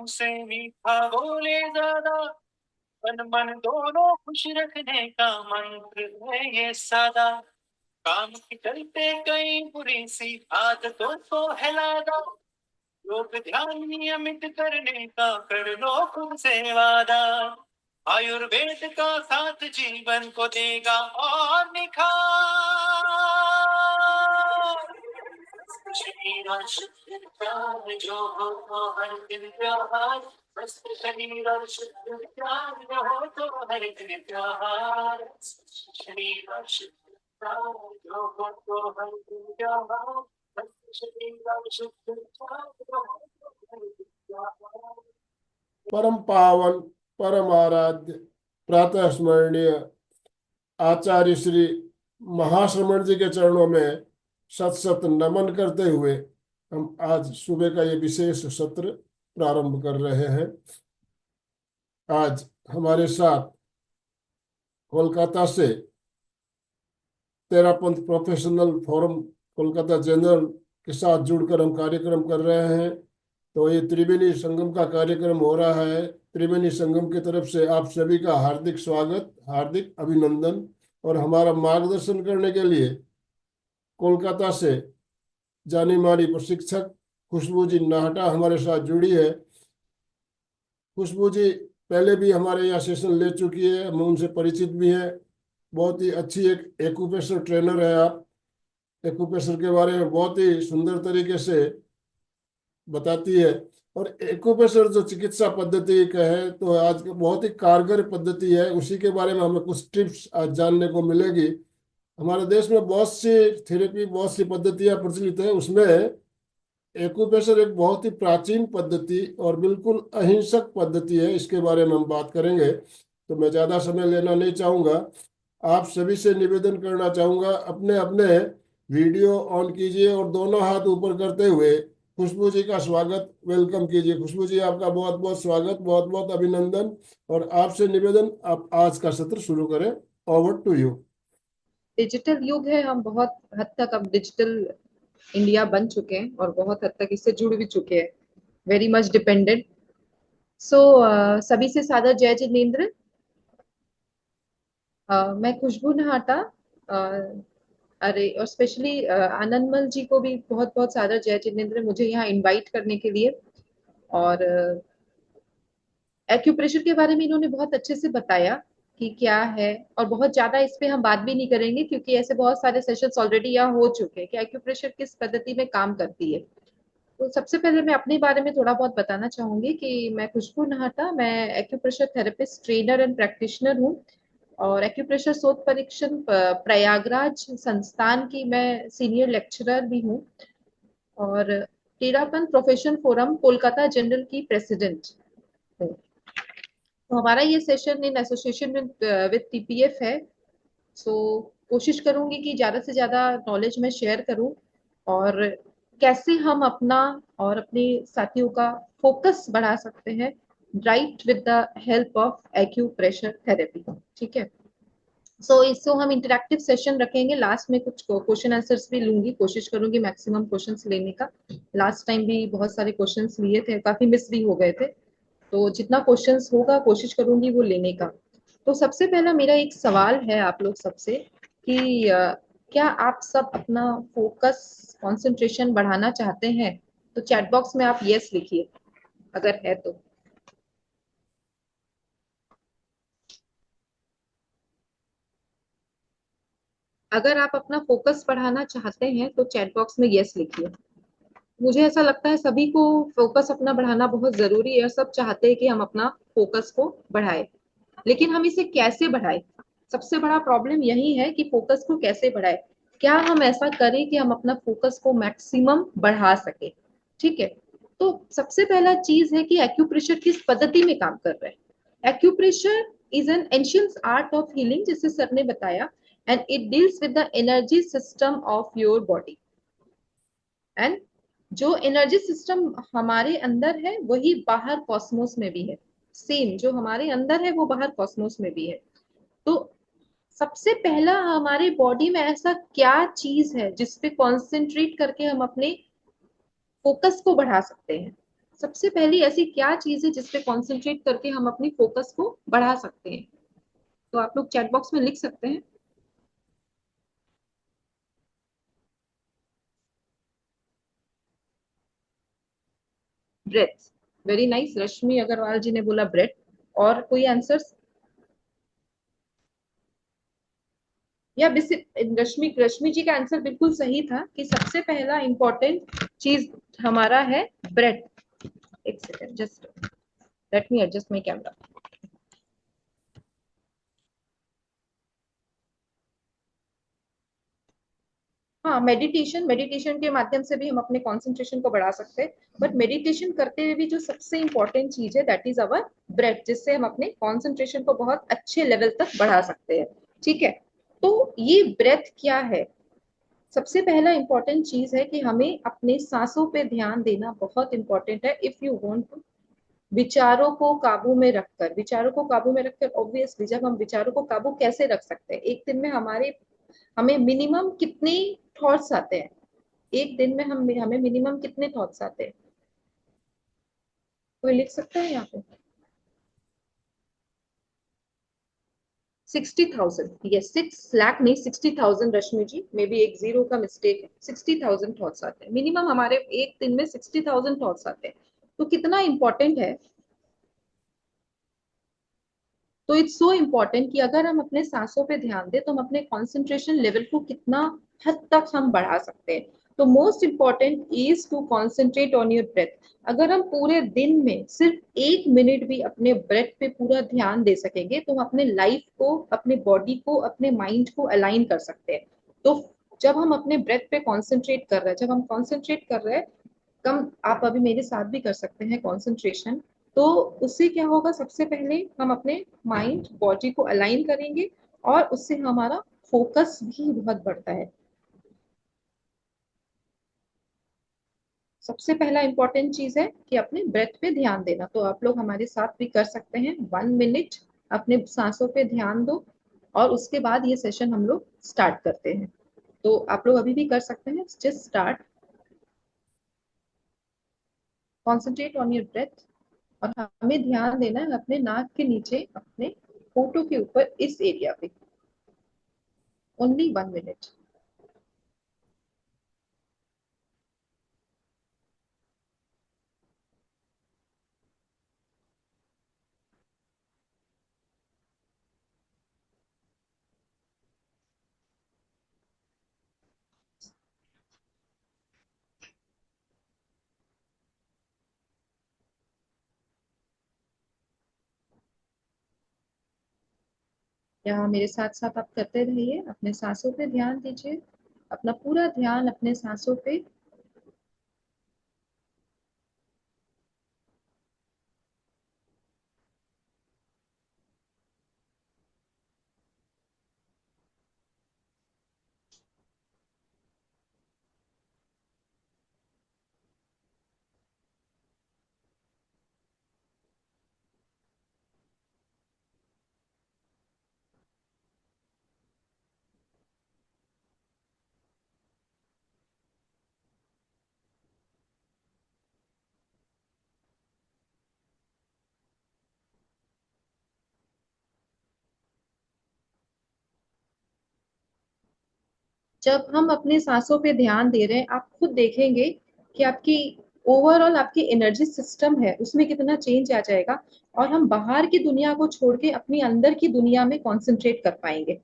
मुंह से मीठा बोले ज्यादा, तन मन दोनों खुश रखने का मंत्र है ये सादा। काम के चलते कई बुरी सी आदतों को हिला दो, योग ध्यान नियमित करने का कर लो खुद से वादा। आयुर्वेद का साथ जीवन को देगा और निखार। शरीर और शुद्ध ज्ञान जो हो तो हर दिन त्योहार, स्वस्थ शरीर और शुद्ध ज्ञान जो हो तो हर दिन त्योहार। शरीर और शुद्ध ज्ञान जो हो तो हर दिन त्योहार, स्वस्थ शरीर और शुद्ध ज्ञान जो हो तो हर दिन त्योहार। परम पावन परम आराध्य प्रातः स्मरणीय आचार्य श्री महाश्रमण जी के चरणों में शत शत नमन करते हुए हम आज सुबह का ये विशेष सत्र प्रारंभ कर रहे हैं। आज हमारे साथ कोलकाता से Terapanth professional forum Kolkata general के साथ जुड़कर हम कार्यक्रम कर रहे हैं। तो ये त्रिवेणी संगम का कार्यक्रम हो रहा है। त्रिवेणी संगम की तरफ से आप सभी का हार्दिक स्वागत, हार्दिक अभिनंदन। और हमारा मार्गदर्शन करने के लिए कोलकाता से जानी मानी प्रशिक्षक खुशबू जी नाहटा हमारे साथ जुड़ी है। खुशबू जी पहले भी हमारे यहाँ सेशन ले चुकी है, हम उनसे परिचित भी हैं। बहुत ही अच्छी एक एक्यूप्रेशर ट्रेनर है आप। एक्यूप्रेशर के बारे में बहुत ही सुंदर तरीके से बताती है। और एक्यूप्रेशर जो चिकित्सा पद्धति का है तो आज बहुत ही कारगर पद्धति है, उसी के बारे में हमें कुछ टिप्स आज जानने को मिलेगी। हमारे देश में बहुत सी थेरेपी, बहुत सी पद्धतियां प्रचलित है, उसमें एक्यूप्रेशर एक बहुत ही प्राचीन पद्धति और बिल्कुल अहिंसक पद्धति है। इसके बारे में हम बात करेंगे, तो मैं ज़्यादा समय लेना नहीं चाहूँगा। आप सभी से निवेदन करना चाहूँगा, अपने अपने वीडियो ऑन कीजिए और दोनों हाथ ऊपर करते हुए खुशबू जी का स्वागत, वेलकम कीजिए। खुशबू जी आपका बहुत बहुत स्वागत, बहुत बहुत अभिनंदन। और आपसे निवेदन, आप आज का सत्र शुरू करें। Over to you. डिजिटल युग है, हम बहुत हद तक अब डिजिटल इंडिया बन चुके हैं और बहुत हद तक इससे जुड़ भी चुके हैं, वेरी मच डिपेंडेंट। सो सभी से सादर जय जिनेन्द्र। मैं खुशबू नहाटा, अरे और स्पेशली आनंदमल जी को भी बहुत बहुत सादर जय जिनेन्द्र मुझे यहाँ इनवाइट करने के लिए। और एक्यूप्रेशर के बारे में इन्होंने बहुत अच्छे से बताया कि क्या है, और बहुत ज्यादा इस पे हम बात भी नहीं करेंगे क्योंकि ऐसे बहुत सारे सेशंस ऑलरेडी यहाँ हो चुके हैं कि एक्यूप्रेशर किस पद्धति में काम करती है। तो सबसे पहले मैं अपने बारे में थोड़ा बहुत बताना चाहूंगी कि मैं खुशबू नाहटा, मैं acupressure therapist, trainer and practitioner हूँ। और एक्यूप्रेशर शोध परीक्षण प्रयागराज संस्थान की मैं सीनियर लेक्चरर भी हूँ। और Terapanth profession forum Kolkata general की प्रेसिडेंट हूँ। तो हमारा ये session in association with TPF है। सो कोशिश करूंगी कि ज्यादा से ज्यादा नॉलेज में शेयर करूं, और कैसे हम अपना और अपने साथियों का फोकस बढ़ा सकते हैं, right, with the help of acupressure therapy. ठीक है। सो इसको हम इंटरेक्टिव सेशन रखेंगे, लास्ट में कुछ क्वेश्चन आंसर्स भी लूंगी, कोशिश करूंगी मैक्सिमम क्वेश्चंस लेने का। लास्ट टाइम भी बहुत सारे क्वेश्चंस लिए थे, काफी मिस भी हो गए थे, तो जितना क्वेश्चंस होगा कोशिश करूंगी वो लेने का। तो सबसे पहला मेरा एक सवाल है आप लोग सबसे कि क्या आप सब अपना फोकस, कंसंट्रेशन बढ़ाना चाहते हैं? तो चैट बॉक्स में आप यस लिखिए अगर है तो। अगर आप अपना फोकस बढ़ाना चाहते हैं तो चैट बॉक्स में यस लिखिए। मुझे ऐसा लगता है सभी को फोकस अपना बढ़ाना बहुत जरूरी है, सब चाहते हैं कि हम अपना फोकस को बढ़ाए, लेकिन हम इसे कैसे बढ़ाए? सबसे बड़ा प्रॉब्लम यही है कि फोकस को कैसे बढ़ाए। क्या हम ऐसा करें कि हम अपना फोकस को मैक्सिमम बढ़ा सके? ठीक है। तो सबसे पहला चीज है कि एक्यूप्रेशर किस पद्धति में काम कर रहे हैं। Acupressure is an ancient art of healing, जैसे सर ने बताया, and it deals with the energy system of your body. And जो एनर्जी सिस्टम हमारे अंदर है वही बाहर कॉस्मोस में भी है। सेम जो हमारे अंदर है वो बाहर कॉस्मोस में भी है। तो सबसे पहला, हमारे बॉडी में ऐसा क्या चीज है जिस पे कॉन्सेंट्रेट करके हम अपने फोकस को बढ़ा सकते हैं? सबसे पहली ऐसी क्या चीज है जिसपे कॉन्सेंट्रेट करके हम अपनी फोकस को बढ़ा सकते हैं? तो आप लोग चैट बॉक्स में लिख सकते हैं। ब्रेथ। वेरी नाइस, रश्मि अग्रवाल जी ने बोला ब्रेथ। और कोई आंसर्स? या रश्मि रश्मि जी का आंसर बिल्कुल सही था कि सबसे पहला इंपॉर्टेंट चीज हमारा है ब्रेथ। एक second, just let me adjust my camera. हाँ, मेडिटेशन, मेडिटेशन के माध्यम से भी हम अपने कंसंट्रेशन को बढ़ा सकते हैं। बट मेडिटेशन करते हुए भी जो सबसे इंपॉर्टेंट चीज है दैट इज अवर ब्रेथ, जिससे हम अपने कंसंट्रेशन को बहुत अच्छे लेवल तक बढ़ा सकते हैं। ठीक है, तो ये ब्रेथ क्या है? सबसे पहला इंपॉर्टेंट चीज है कि हमें अपने सांसों पे ध्यान देना बहुत इंपॉर्टेंट है। इफ यू वांट टू विचारों को काबू में रखकर, विचारों को काबू में रखकर ऑब्वियसली जब हम विचारों को काबू कैसे रख सकते हैं, एक दिन में हमें मिनिमम कितने थॉट्स आते हैं? एक दिन में हमें मिनिमम कितने थॉट्स आते हैं? कोई लिख सकता है यहाँ पे? 60,000। ये 6 लाख नहीं, 60,000 रश्मि जी, मे बी एक जीरो का मिस्टेक है। 60,000 थॉट्स आते हैं मिनिमम हमारे एक दिन में, 60,000 थॉट्स आते हैं। तो कितना इंपॉर्टेंट है? तो इट्स सो इम्पोर्टेंट कि अगर हम अपने सांसों पे ध्यान दें तो हम अपने कंसंट्रेशन लेवल को कितना हद तक हम बढ़ा सकते हैं। तो most important is to concentrate on your breath. अगर हम पूरे दिन में सिर्फ 1 मिनट भी अपने ब्रेथ पे पूरा ध्यान दे सकेंगे तो हम अपने लाइफ को, अपने बॉडी को, अपने माइंड को अलाइन कर सकते हैं। तो जब हम अपने ब्रेथ पे कॉन्सेंट्रेट कर रहे हैं, जब हम कॉन्सेंट्रेट कर रहे हैं, कम आप अभी मेरे साथ भी कर सकते हैं कॉन्सेंट्रेशन। तो उससे क्या होगा, सबसे पहले हम अपने माइंड बॉडी को अलाइन करेंगे और उससे हमारा फोकस भी बहुत बढ़ता है। सबसे पहला इंपॉर्टेंट चीज है कि अपने ब्रेथ पे ध्यान देना। तो आप लोग हमारे साथ भी कर सकते हैं। 1 मिनट अपने सांसों पे ध्यान दो और उसके बाद ये सेशन हम लोग स्टार्ट करते हैं। तो आप लोग अभी भी कर सकते हैं। Just start, concentrate on your breath. और हमें ध्यान देना है अपने नाक के नीचे, अपने होठों के ऊपर, इस एरिया पे। Only 1 minute. यहाँ मेरे साथ साथ आप करते रहिए, अपने सांसों पे ध्यान दीजिए, अपना पूरा ध्यान अपने सांसों पे। जब हम अपने सांसों पे ध्यान दे रहे हैं, आप खुद देखेंगे कि आपकी ओवरऑल आपकी एनर्जी सिस्टम है उसमें कितना चेंज आ जाएगा। और हम बाहर की दुनिया को छोड़ के अपनी अंदर की दुनिया में कंसंट्रेट कर पाएंगे।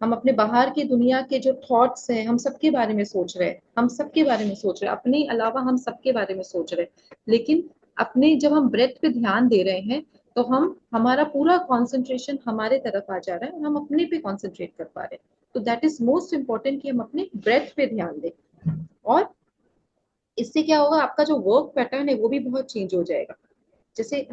हम अपने बाहर की दुनिया के जो थॉट्स हैं, हम सबके बारे में सोच रहे हैं, हम सबके बारे में सोच रहे हैं, अपने अलावा हम सबके बारे में सोच रहे हैं। लेकिन अपने जब हम ब्रेथ पे ध्यान दे रहे हैं तो हम हमारा पूरा कंसंट्रेशन हमारे तरफ आ जा रहा है और हम अपने पे कंसंट्रेट कर पा रहे हैं। तो दैट इज मोस्ट इम्पोर्टेंट कि हम अपने ब्रेथ पे ध्यान दें। और इससे क्या होगा, आपका जो वर्क पैटर्न है वो भी बहुत चेंज हो जाएगा। जैसे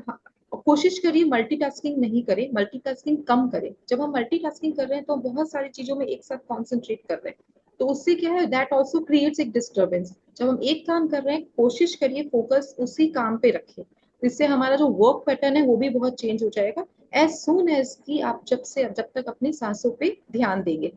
कोशिश करिए मल्टीटास्किंग नहीं करें, मल्टीटास्किंग कम करें। जब हम मल्टीटास्किंग कर रहे हैं तो बहुत सारी चीजों में एक साथ कॉन्सेंट्रेट कर रहे हैं, तो उससे क्या है, दैट ऑल्सो क्रिएट्स एक डिस्टर्बेंस। जब हम एक काम कर रहे हैं, कोशिश करिए फोकस उसी काम पे रखें। इससे हमारा जो वर्क पैटर्न है वो भी बहुत चेंज हो जाएगा। एज सुन एज कि आप जब तक अपनी सांसों पे ध्यान देंगे।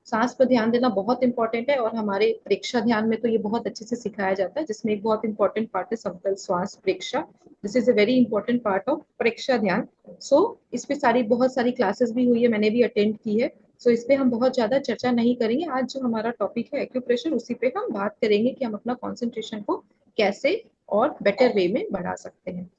सांस पर ध्यान देना बहुत इंपॉर्टेंट है, और हमारे प्रेक्षा ध्यान में तो ये बहुत अच्छे से सिखाया जाता है, जिसमें एक बहुत इंपॉर्टेंट पार्ट है समतल श्वास प्रेक्षा। This is a very important part of Preksha Dhyan. So इस पे सारी बहुत सारी क्लासेस भी हुई है, मैंने भी अटेंड की है। सो इस पे हम बहुत ज्यादा चर्चा नहीं करेंगे। आज जो हमारा टॉपिक है एक्यूप्रेशर, उसी पे हम बात करेंगे कि हम अपना कॉन्सेंट्रेशन को कैसे और बेटर वे में बढ़ा सकते हैं।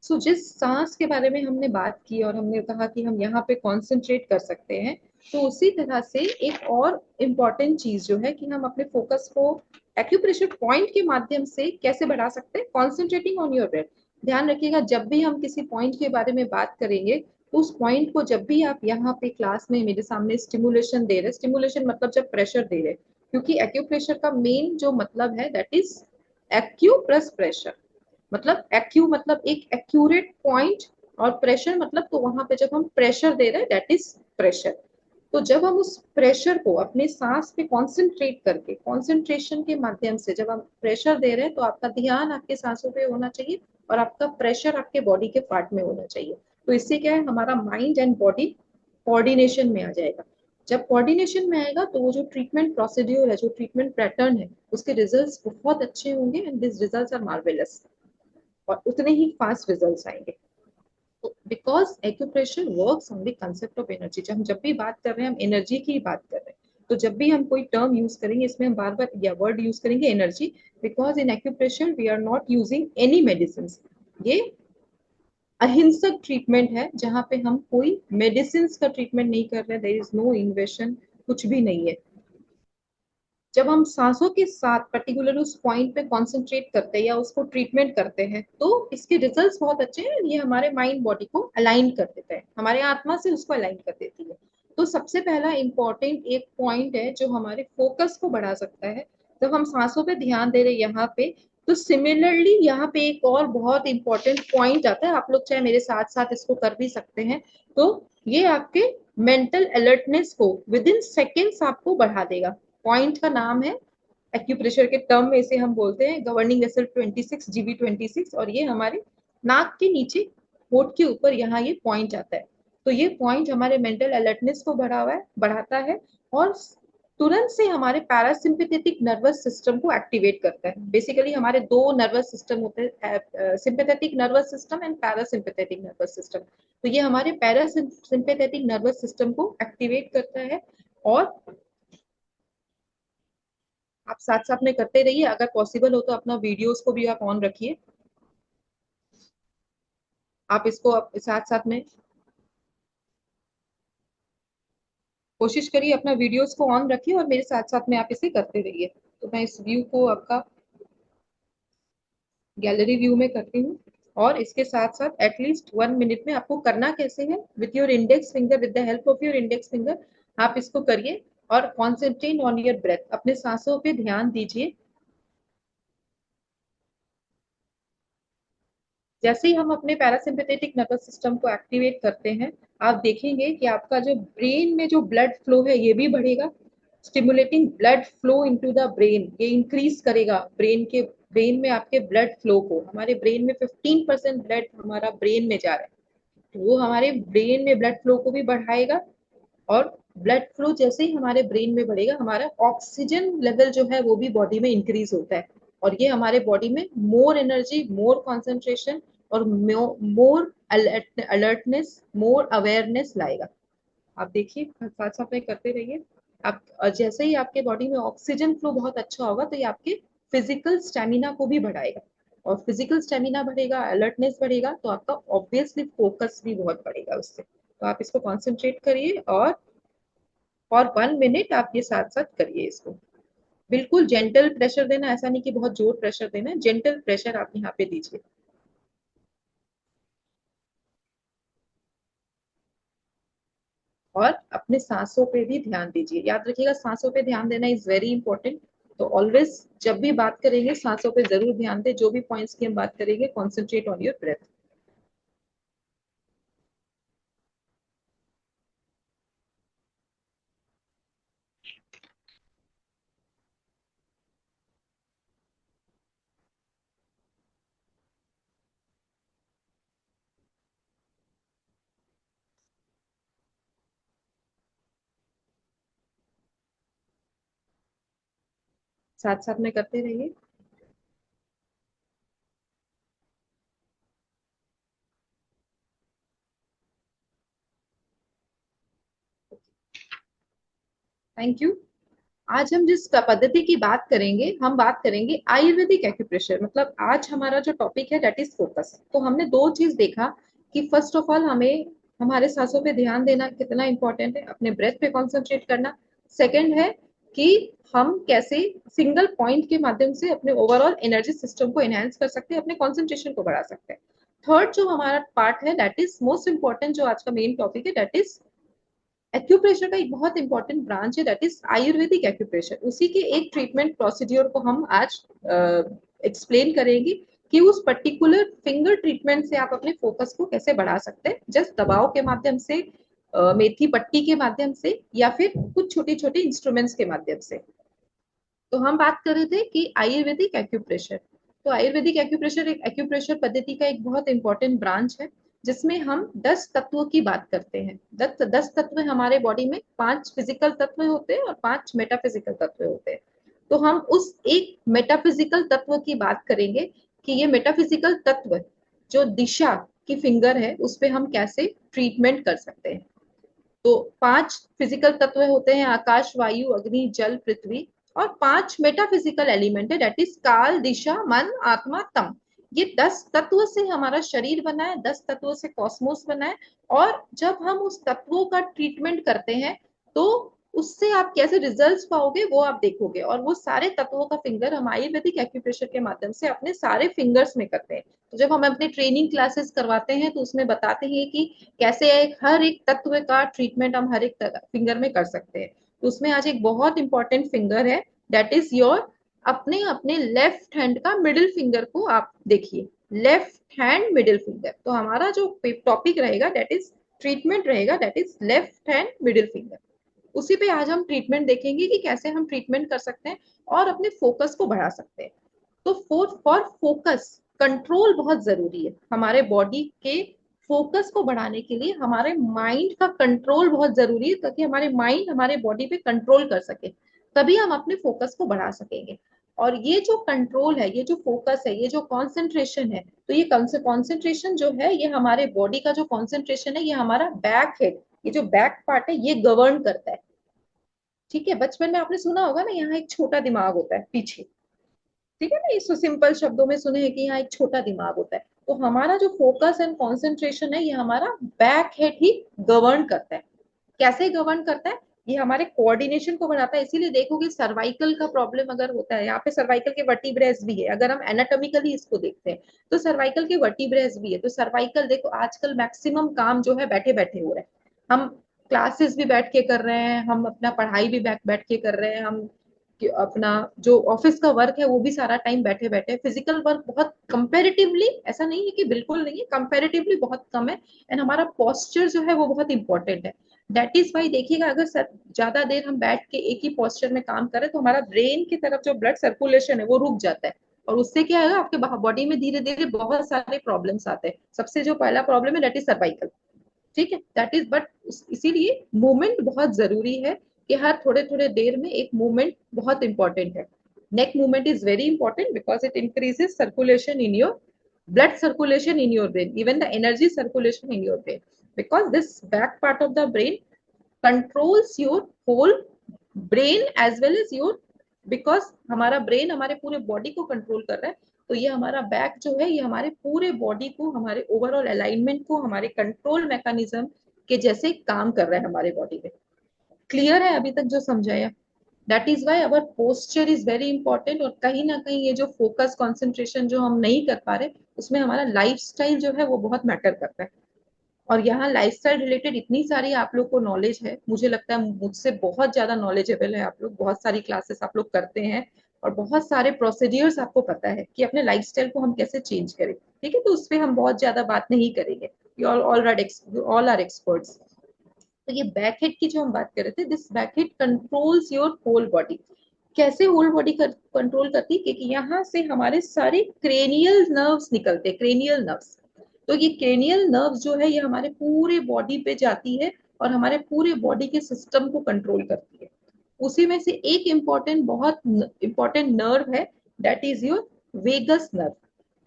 जिस सांस के बारे में हमने बात की और हमने कहा कि हम यहाँ पे कॉन्सेंट्रेट कर सकते हैं, तो उसी तरह से एक और इम्पॉर्टेंट चीज जो है कि हम अपने फोकस को एक्यूप्रेशर पॉइंट के माध्यम से कैसे बढ़ा सकते हैं, कॉन्सेंट्रेटिंग ऑन योर ब्रेथ। ध्यान रखिएगा, जब भी हम किसी पॉइंट के बारे में बात करेंगे, तो उस पॉइंट को जब भी आप यहाँ पे क्लास में मेरे सामने स्टिमुलेशन दे रहे, स्टिमुलेशन मतलब जब प्रेशर दे रहे, क्योंकि एक्यूप्रेशर का मेन जो मतलब है that is acu plus pressure. मतलब एक्यू मतलब एक एक्यूरेट पॉइंट, और प्रेशर मतलब तो वहां पे जब हम प्रेशर दे रहे हैं दैट इज प्रेशर। तो जब हम उस प्रेशर को अपने सांस पे कॉन्सेंट्रेट करके, कॉन्सेंट्रेशन के माध्यम से जब हम प्रेशर दे रहे हैं, तो आपका ध्यान आपके सांसों पे होना चाहिए और आपका प्रेशर आपके बॉडी के पार्ट में होना चाहिए। तो इससे क्या है, हमारा माइंड एंड बॉडी कोऑर्डिनेशन में आ जाएगा। जब कोऑर्डिनेशन में आएगा तो वो जो ट्रीटमेंट प्रोसीड्यूर है, जो ट्रीटमेंट पैटर्न है, उसके रिजल्ट्स बहुत अच्छे होंगे, and this results are marvellous, और उतने ही फास्ट रिजल्ट्स आएंगे। तो because acupressure works on the concept of energy. जब भी बात कर रहे हैं, हम एनर्जी की बात कर रहे हैं, तो जब भी हम कोई टर्म यूज करेंगे, इसमें हम बार बार या वर्ड यूज करेंगे energy, because in acupressure we are not using any medicine. ये अहिंसक ट्रीटमेंट है, जहां पे हम कोई मेडिसिन का ट्रीटमेंट नहीं कर रहे, देयर इज नो इन्वेशन, कुछ भी नहीं है। जब हम सांसों के साथ पर्टिकुलर उस पॉइंट पे कॉन्सेंट्रेट करते हैं या उसको ट्रीटमेंट करते हैं, तो इसके रिजल्ट्स बहुत अच्छे हैं। ये हमारे माइंड बॉडी को अलाइन कर देता है, हमारे आत्मा से उसको अलाइन कर देती है। तो सबसे पहला इंपॉर्टेंट एक पॉइंट है जो हमारे फोकस को बढ़ा सकता है, जब हम सांसों पे ध्यान दे रहे हैं यहाँ पे। तो सिमिलरली यहाँ पे एक और बहुत इंपॉर्टेंट पॉइंट आता है, आप लोग चाहे मेरे साथ साथ इसको कर भी सकते हैं। तो ये आपके मेंटल अलर्टनेस को विद इन सेकेंड्स आपको बढ़ा देगा। पॉइंट का नाम है, एक्यूप्रेशर के टर्म में इसे हम बोलते हैं गवर्निंग वेसल 26, GB26, और ये हमारे नाक के नीचे, होठ के ऊपर यहाँ ये पॉइंट आता है। तो ये पॉइंट हमारे मेंटल अलर्टनेस को बढ़ाता है, और तुरंत से हमारे पैरासिम्पैथेटिक नर्वस सिस्टम को एक्टिवेट करता है। बेसिकली हमारे दो नर्वस सिस्टम होते हैं, sympathetic nervous system and parasympathetic nervous system. तो ये हमारे पैरासिम्पैथेटिक नर्वस सिस्टम को एक्टिवेट करता है। और आप साथ साथ में करते रहिए, अगर पॉसिबल हो तो अपना वीडियोस को भी आप ऑन रखिए। आप इसको साथ साथ में कोशिश करिए, अपना वीडियोस को ऑन रखिए और मेरे साथ साथ में आप इसे करते रहिए। तो मैं इस व्यू को आपका गैलरी व्यू में करती हूँ, और इसके साथ साथ एटलीस्ट 1 मिनट में आपको करना कैसे है, with your index finger, with the help of your index finger आप इसको करिए, और कॉन्सेंट्रेट ऑन योर ब्रेथ, अपने सांसों पे ध्यान दीजिए। जैसे ही हम अपने पैरासिम्पैथेटिक नर्वस सिस्टम को एक्टिवेट करते हैं, आप देखेंगे कि आपका जो ब्रेन में जो ब्लड फ्लो है ये भी बढ़ेगा। Stimulating blood flow into the brain, ये इंक्रीज करेगा ब्रेन में आपके ब्लड फ्लो को। हमारे ब्रेन में 15% ब्लड हमारा ब्रेन में जा रहा है, तो वो हमारे ब्रेन में ब्लड फ्लो को भी बढ़ाएगा। और ब्लड फ्लो जैसे ही हमारे ब्रेन में बढ़ेगा, हमारा ऑक्सीजन लेवल जो है वो भी बॉडी में इंक्रीज होता है, और ये हमारे बॉडी में मोर एनर्जी, मोर कंसंट्रेशन और मोर अलर्टनेस, मोर अवेयरनेस लाएगा। आप देखिए, साथ साथ में करते रहिए। आप जैसे ही आपके बॉडी में ऑक्सीजन फ्लो बहुत अच्छा होगा, तो ये आपके फिजिकल स्टेमिना को भी बढ़ाएगा, और फिजिकल स्टेमिना बढ़ेगा, अलर्टनेस बढ़ेगा, तो आपका ऑब्वियसली फोकस भी बहुत बढ़ेगा उससे। तो आप इसको कॉन्सेंट्रेट करिए, और फॉर 1 मिनट आप ये साथ साथ करिए इसको। बिल्कुल जेंटल प्रेशर देना, ऐसा नहीं कि बहुत जोर प्रेशर देना है, जेंटल प्रेशर आप यहाँ पे दीजिए। और अपने सांसों पे भी ध्यान दीजिए, याद रखिएगा सांसों पे ध्यान देना इज वेरी इंपॉर्टेंट। तो ऑलवेज जब भी बात करेंगे, सांसों पे जरूर ध्यान दें, जो भी पॉइंट्स की हम बात करेंगे, कॉन्सेंट्रेट ऑन योर ब्रेथ। साथ साथ में करते रहिए। Thank you. आज हम जिस पद्धति की बात करेंगे, हम बात करेंगे आयुर्वेदिक एक्यूप्रेशर। मतलब आज हमारा जो टॉपिक है दैट इज फोकस। तो हमने दो चीज देखा कि फर्स्ट ऑफ ऑल हमें हमारे सांसों पे ध्यान देना कितना इंपॉर्टेंट है, अपने ब्रेथ पे कॉन्सेंट्रेट करना। सेकंड है कि हम कैसे सिंगल पॉइंट के माध्यम से अपने ओवरऑल एनर्जी सिस्टम को एनहांस कर सकते हैं, अपने कॉन्सेंट्रेशन को बढ़ा सकते हैं। थर्ड जो हमारा पार्ट है दैट इज मोस्ट इंपॉर्टेंट, जो आज का मेन टॉपिक है दैट इज एक्यूप्रेशर का एक बहुत इंपॉर्टेंट ब्रांच है दैट इज आयुर्वेदिक एक्यूप्रेशर। उसी के एक ट्रीटमेंट प्रोसीड्योर को हम आज एक्सप्लेन करेंगे कि उस पर्टिकुलर फिंगर ट्रीटमेंट से आप अपने फोकस को कैसे बढ़ा सकते हैं, जस्ट दबाव के माध्यम से, मेथी पट्टी के माध्यम से, या फिर कुछ छोटे छोटे इंस्ट्रूमेंट्स के माध्यम से। तो हम बात कर रहे थे कि आयुर्वेदिक एक्यूप्रेशर। तो आयुर्वेदिक एक्यूप्रेशर एक एक्यूप्रेशर पद्धति का एक बहुत इंपॉर्टेंट ब्रांच है, जिसमें हम 10 तत्वों की बात करते हैं। 10 तत्व हमारे बॉडी में, 5 फिजिकल तत्व होते हैं और 5 मेटाफिजिकल तत्व होते हैं। तो हम उस एक मेटाफिजिकल तत्व की बात करेंगे कि ये मेटाफिजिकल तत्व जो दिशा की फिंगर है उस पे हम कैसे ट्रीटमेंट कर सकते हैं। तो 5 फिजिकल तत्व होते हैं, आकाश, वायु, अग्नि, जल, पृथ्वी। और 5 मेटाफिजिकल एलिमेंट है दैट इज काल, दिशा, मन, आत्मा, तम। ये 10 तत्व से हमारा शरीर बना है, 10 तत्वों से कॉस्मोस बना है। और जब हम उस तत्वों का ट्रीटमेंट करते हैं तो उससे आप कैसे रिजल्ट्स पाओगे वो आप देखोगे। और वो सारे तत्वों का फिंगर हम आयुर्वेदिक एक्यूप्रेशर के माध्यम से अपने सारे फिंगर्स में करते हैं। तो जब हम अपने ट्रेनिंग क्लासेस करवाते हैं तो उसमें बताते हैं कि कैसे हर एक तत्व का ट्रीटमेंट हम हर एक फिंगर में कर सकते हैं। तो उसमें आज एक बहुत इंपॉर्टेंट फिंगर है दैट इज योर, अपने अपने लेफ्ट हैंड का मिडिल फिंगर को आप देखिए, लेफ्ट हैंड मिडिल फिंगर। तो हमारा जो टॉपिक रहेगा दैट इज ट्रीटमेंट रहेगा that is left hand middle finger. उसी पे आज हम ट्रीटमेंट देखेंगे कि कैसे हम ट्रीटमेंट कर सकते हैं और अपने फोकस को बढ़ा सकते हैं। तो फॉर फोकस कंट्रोल बहुत जरूरी है। हमारे बॉडी के फोकस को बढ़ाने के लिए हमारे माइंड का कंट्रोल बहुत जरूरी है, ताकि हमारे माइंड हमारे बॉडी पे कंट्रोल कर सके, तभी हम अपने फोकस को बढ़ा सकेंगे। और ये जो कंट्रोल है, ये जो फोकस है, ये जो कॉन्सेंट्रेशन है, तो ये कॉन्सेंट्रेशन जो है, ये हमारे बॉडी का जो कॉन्सेंट्रेशन है, ये हमारा बैक है, ये जो बैक पार्ट है ये गवर्न करता है। ठीक है, बचपन में आपने सुना होगा ना, यहाँ एक छोटा दिमाग होता है पीछे। ठीक है ना, इसको सिंपल शब्दों में सुने हैं कि यहाँ एक छोटा दिमाग होता है। तो हमारा जो फोकस एंड कंसंट्रेशन है, ये हमारा बैक हेड ही गवर्न करता है। कैसे गवर्न करता है? ये हमारे कोऑर्डिनेशन को बढ़ाता है। इसीलिए देखोगे सर्वाइकल का प्रॉब्लम अगर होता है, यहाँ पे सर्वाइकल के वर्टिब्रेस भी है, अगर हम एनाटॉमिकली इसको देखते हैं तो सर्वाइकल के वर्टिब्रेस भी है। तो सर्वाइकल देखो, आजकल मैक्सिमम काम जो है बैठे बैठे हो रहा है। हम क्लासेस भी बैठ के कर रहे हैं, हम अपना पढ़ाई भी बैठ बैठ के कर रहे हैं, हम अपना जो ऑफिस का वर्क है वो भी सारा टाइम बैठे बैठे। फिजिकल वर्क बहुत कंपैरेटिवली, ऐसा नहीं है कि बिल्कुल नहीं है, कंपैरेटिवली बहुत कम है। एंड हमारा पोस्चर जो है वो बहुत इंपॉर्टेंट है। दैट इज वाई देखिएगा, अगर ज्यादा देर हम बैठ के एक ही पोस्चर में काम करें तो हमारा ब्रेन की तरफ जो ब्लड सर्कुलेशन है वो रुक जाता है। और उससे क्या है, आपके बॉडी में धीरे धीरे बहुत सारे प्रॉब्लम्स आते हैं। सबसे जो पहला प्रॉब्लम है दैट इज सर्वाइकल। ठीक है, दैट इज बट इसीलिए मूवमेंट बहुत जरूरी है कि हर थोड़े थोड़े देर में एक मूवमेंट बहुत इंपॉर्टेंट है। Neck movement is very important because it increases circulation in your blood circulation in your brain, even the energy circulation in your brain, because this back part of the brain controls your whole brain as well as your, because हमारा brain हमारे पूरे body को control कर रहा है। तो ये हमारा बैक जो है, ये हमारे पूरे बॉडी को, हमारे ओवरऑल अलाइनमेंट को, हमारे कंट्रोल मैकेनिज्म के जैसे काम कर रहा है हमारे बॉडी में। क्लियर है अभी तक जो समझाया? That is why our posture is very important. और कहीं ना कहीं ये जो फोकस कंसंट्रेशन जो हम नहीं कर पा रहे, उसमें हमारा लाइफस्टाइल जो है वो बहुत मैटर करता है। और यहाँ लाइफस्टाइल रिलेटेड इतनी सारी आप लोग को नॉलेज है, मुझे लगता है मुझसे बहुत ज्यादा नॉलेजेबल है आप लोग, बहुत सारी क्लासेस आप लोग करते हैं और बहुत सारे प्रोसीड्यूर्स आपको पता है कि अपने लाइफस्टाइल को हम कैसे चेंज करें। ठीक है, तो उस पर हम बहुत ज्यादा बात नहीं करेंगे, ऑल आर एक्सपर्ट्स। तो ये बैक हेड की जो हम बात कर रहे थे, this back head controls your whole body. कैसे होल बॉडी कंट्रोल करती है? क्योंकि यहाँ से हमारे सारे क्रेनियल नर्व्स निकलते हैं, क्रेनियल नर्व्स। तो ये क्रेनियल नर्व्स जो है ये हमारे पूरे बॉडी पे जाती है और हमारे पूरे बॉडी के सिस्टम को कंट्रोल करती है। उसी में से एक इम्पोर्टेंट, बहुत इम्पोर्टेंट नर्व है, that is your vagus nerve.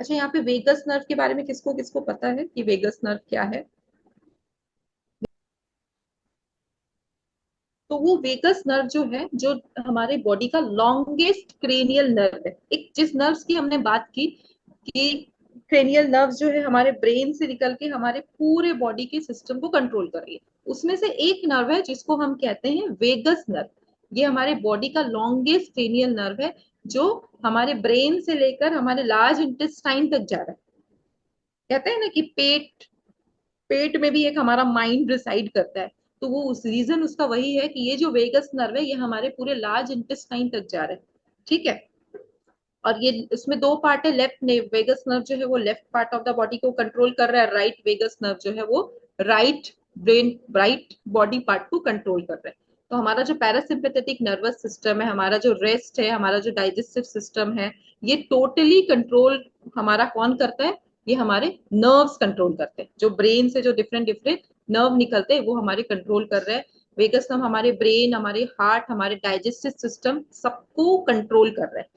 अच्छा, यहाँ पे वेगस नर्व के बारे में किसको किसको पता है कि वेगस नर्व क्या है? तो वो वेगस नर्व जो है, जो हमारे बॉडी का लॉन्गेस्ट क्रेनियल नर्व है। एक जिस नर्व्स की हमने बात की कि क्रेनियल नर्व जो है हमारे ब्रेन से निकल के हमारे पूरे बॉडी के सिस्टम को कंट्रोल कर रही है, उसमें से एक नर्व है जिसको हम कहते हैं वेगस नर्व। ये हमारे बॉडी का लॉन्गेस्ट क्रेनियल नर्व है, जो हमारे ब्रेन से लेकर हमारे लार्ज इंटेस्टाइन तक जा रहा है। कहते हैं ना कि पेट पेट में भी एक हमारा माइंड रिसाइड करता है, तो वो उस रीजन उसका वही है कि ये जो वेगस नर्व है ये हमारे पूरे लार्ज इंटेस्टाइन तक जा रहा है। ठीक है। और ये इसमें दो पार्ट है, लेफ्ट वेगस नर्व जो है वो left part of the body को कंट्रोल कर रहा है, राइट वेगस नर्व जो है वो right brain, right body part को कंट्रोल कर रहा है। तो हमारा जो पैरासिम्पैथेटिक नर्वस सिस्टम है, हमारा जो रेस्ट है, हमारा जो डाइजेस्टिव सिस्टम है, ये टोटली कंट्रोल हमारा कौन करता है? ये हमारे नर्व्स कंट्रोल करते हैं। जो ब्रेन से जो डिफरेंट डिफरेंट नर्व निकलते हैं वो हमारे कंट्रोल कर रहे हैं। वेगस नर्व हमारे ब्रेन, हमारे हार्ट, हमारे डाइजेस्टिव सिस्टम सबको कंट्रोल कर रहा है।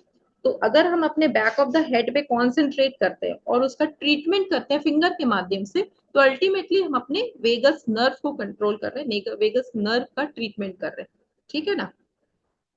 तो अगर हम अपने बैक ऑफ द हेड पे कॉन्सेंट्रेट करते हैं और उसका ट्रीटमेंट करते हैं फिंगर के माध्यम से, तो अल्टीमेटली हम अपने वेगस नर्व को कंट्रोल कर रहे हैं, वेगस नर्व का ट्रीटमेंट कर रहे हैं। ठीक है ना।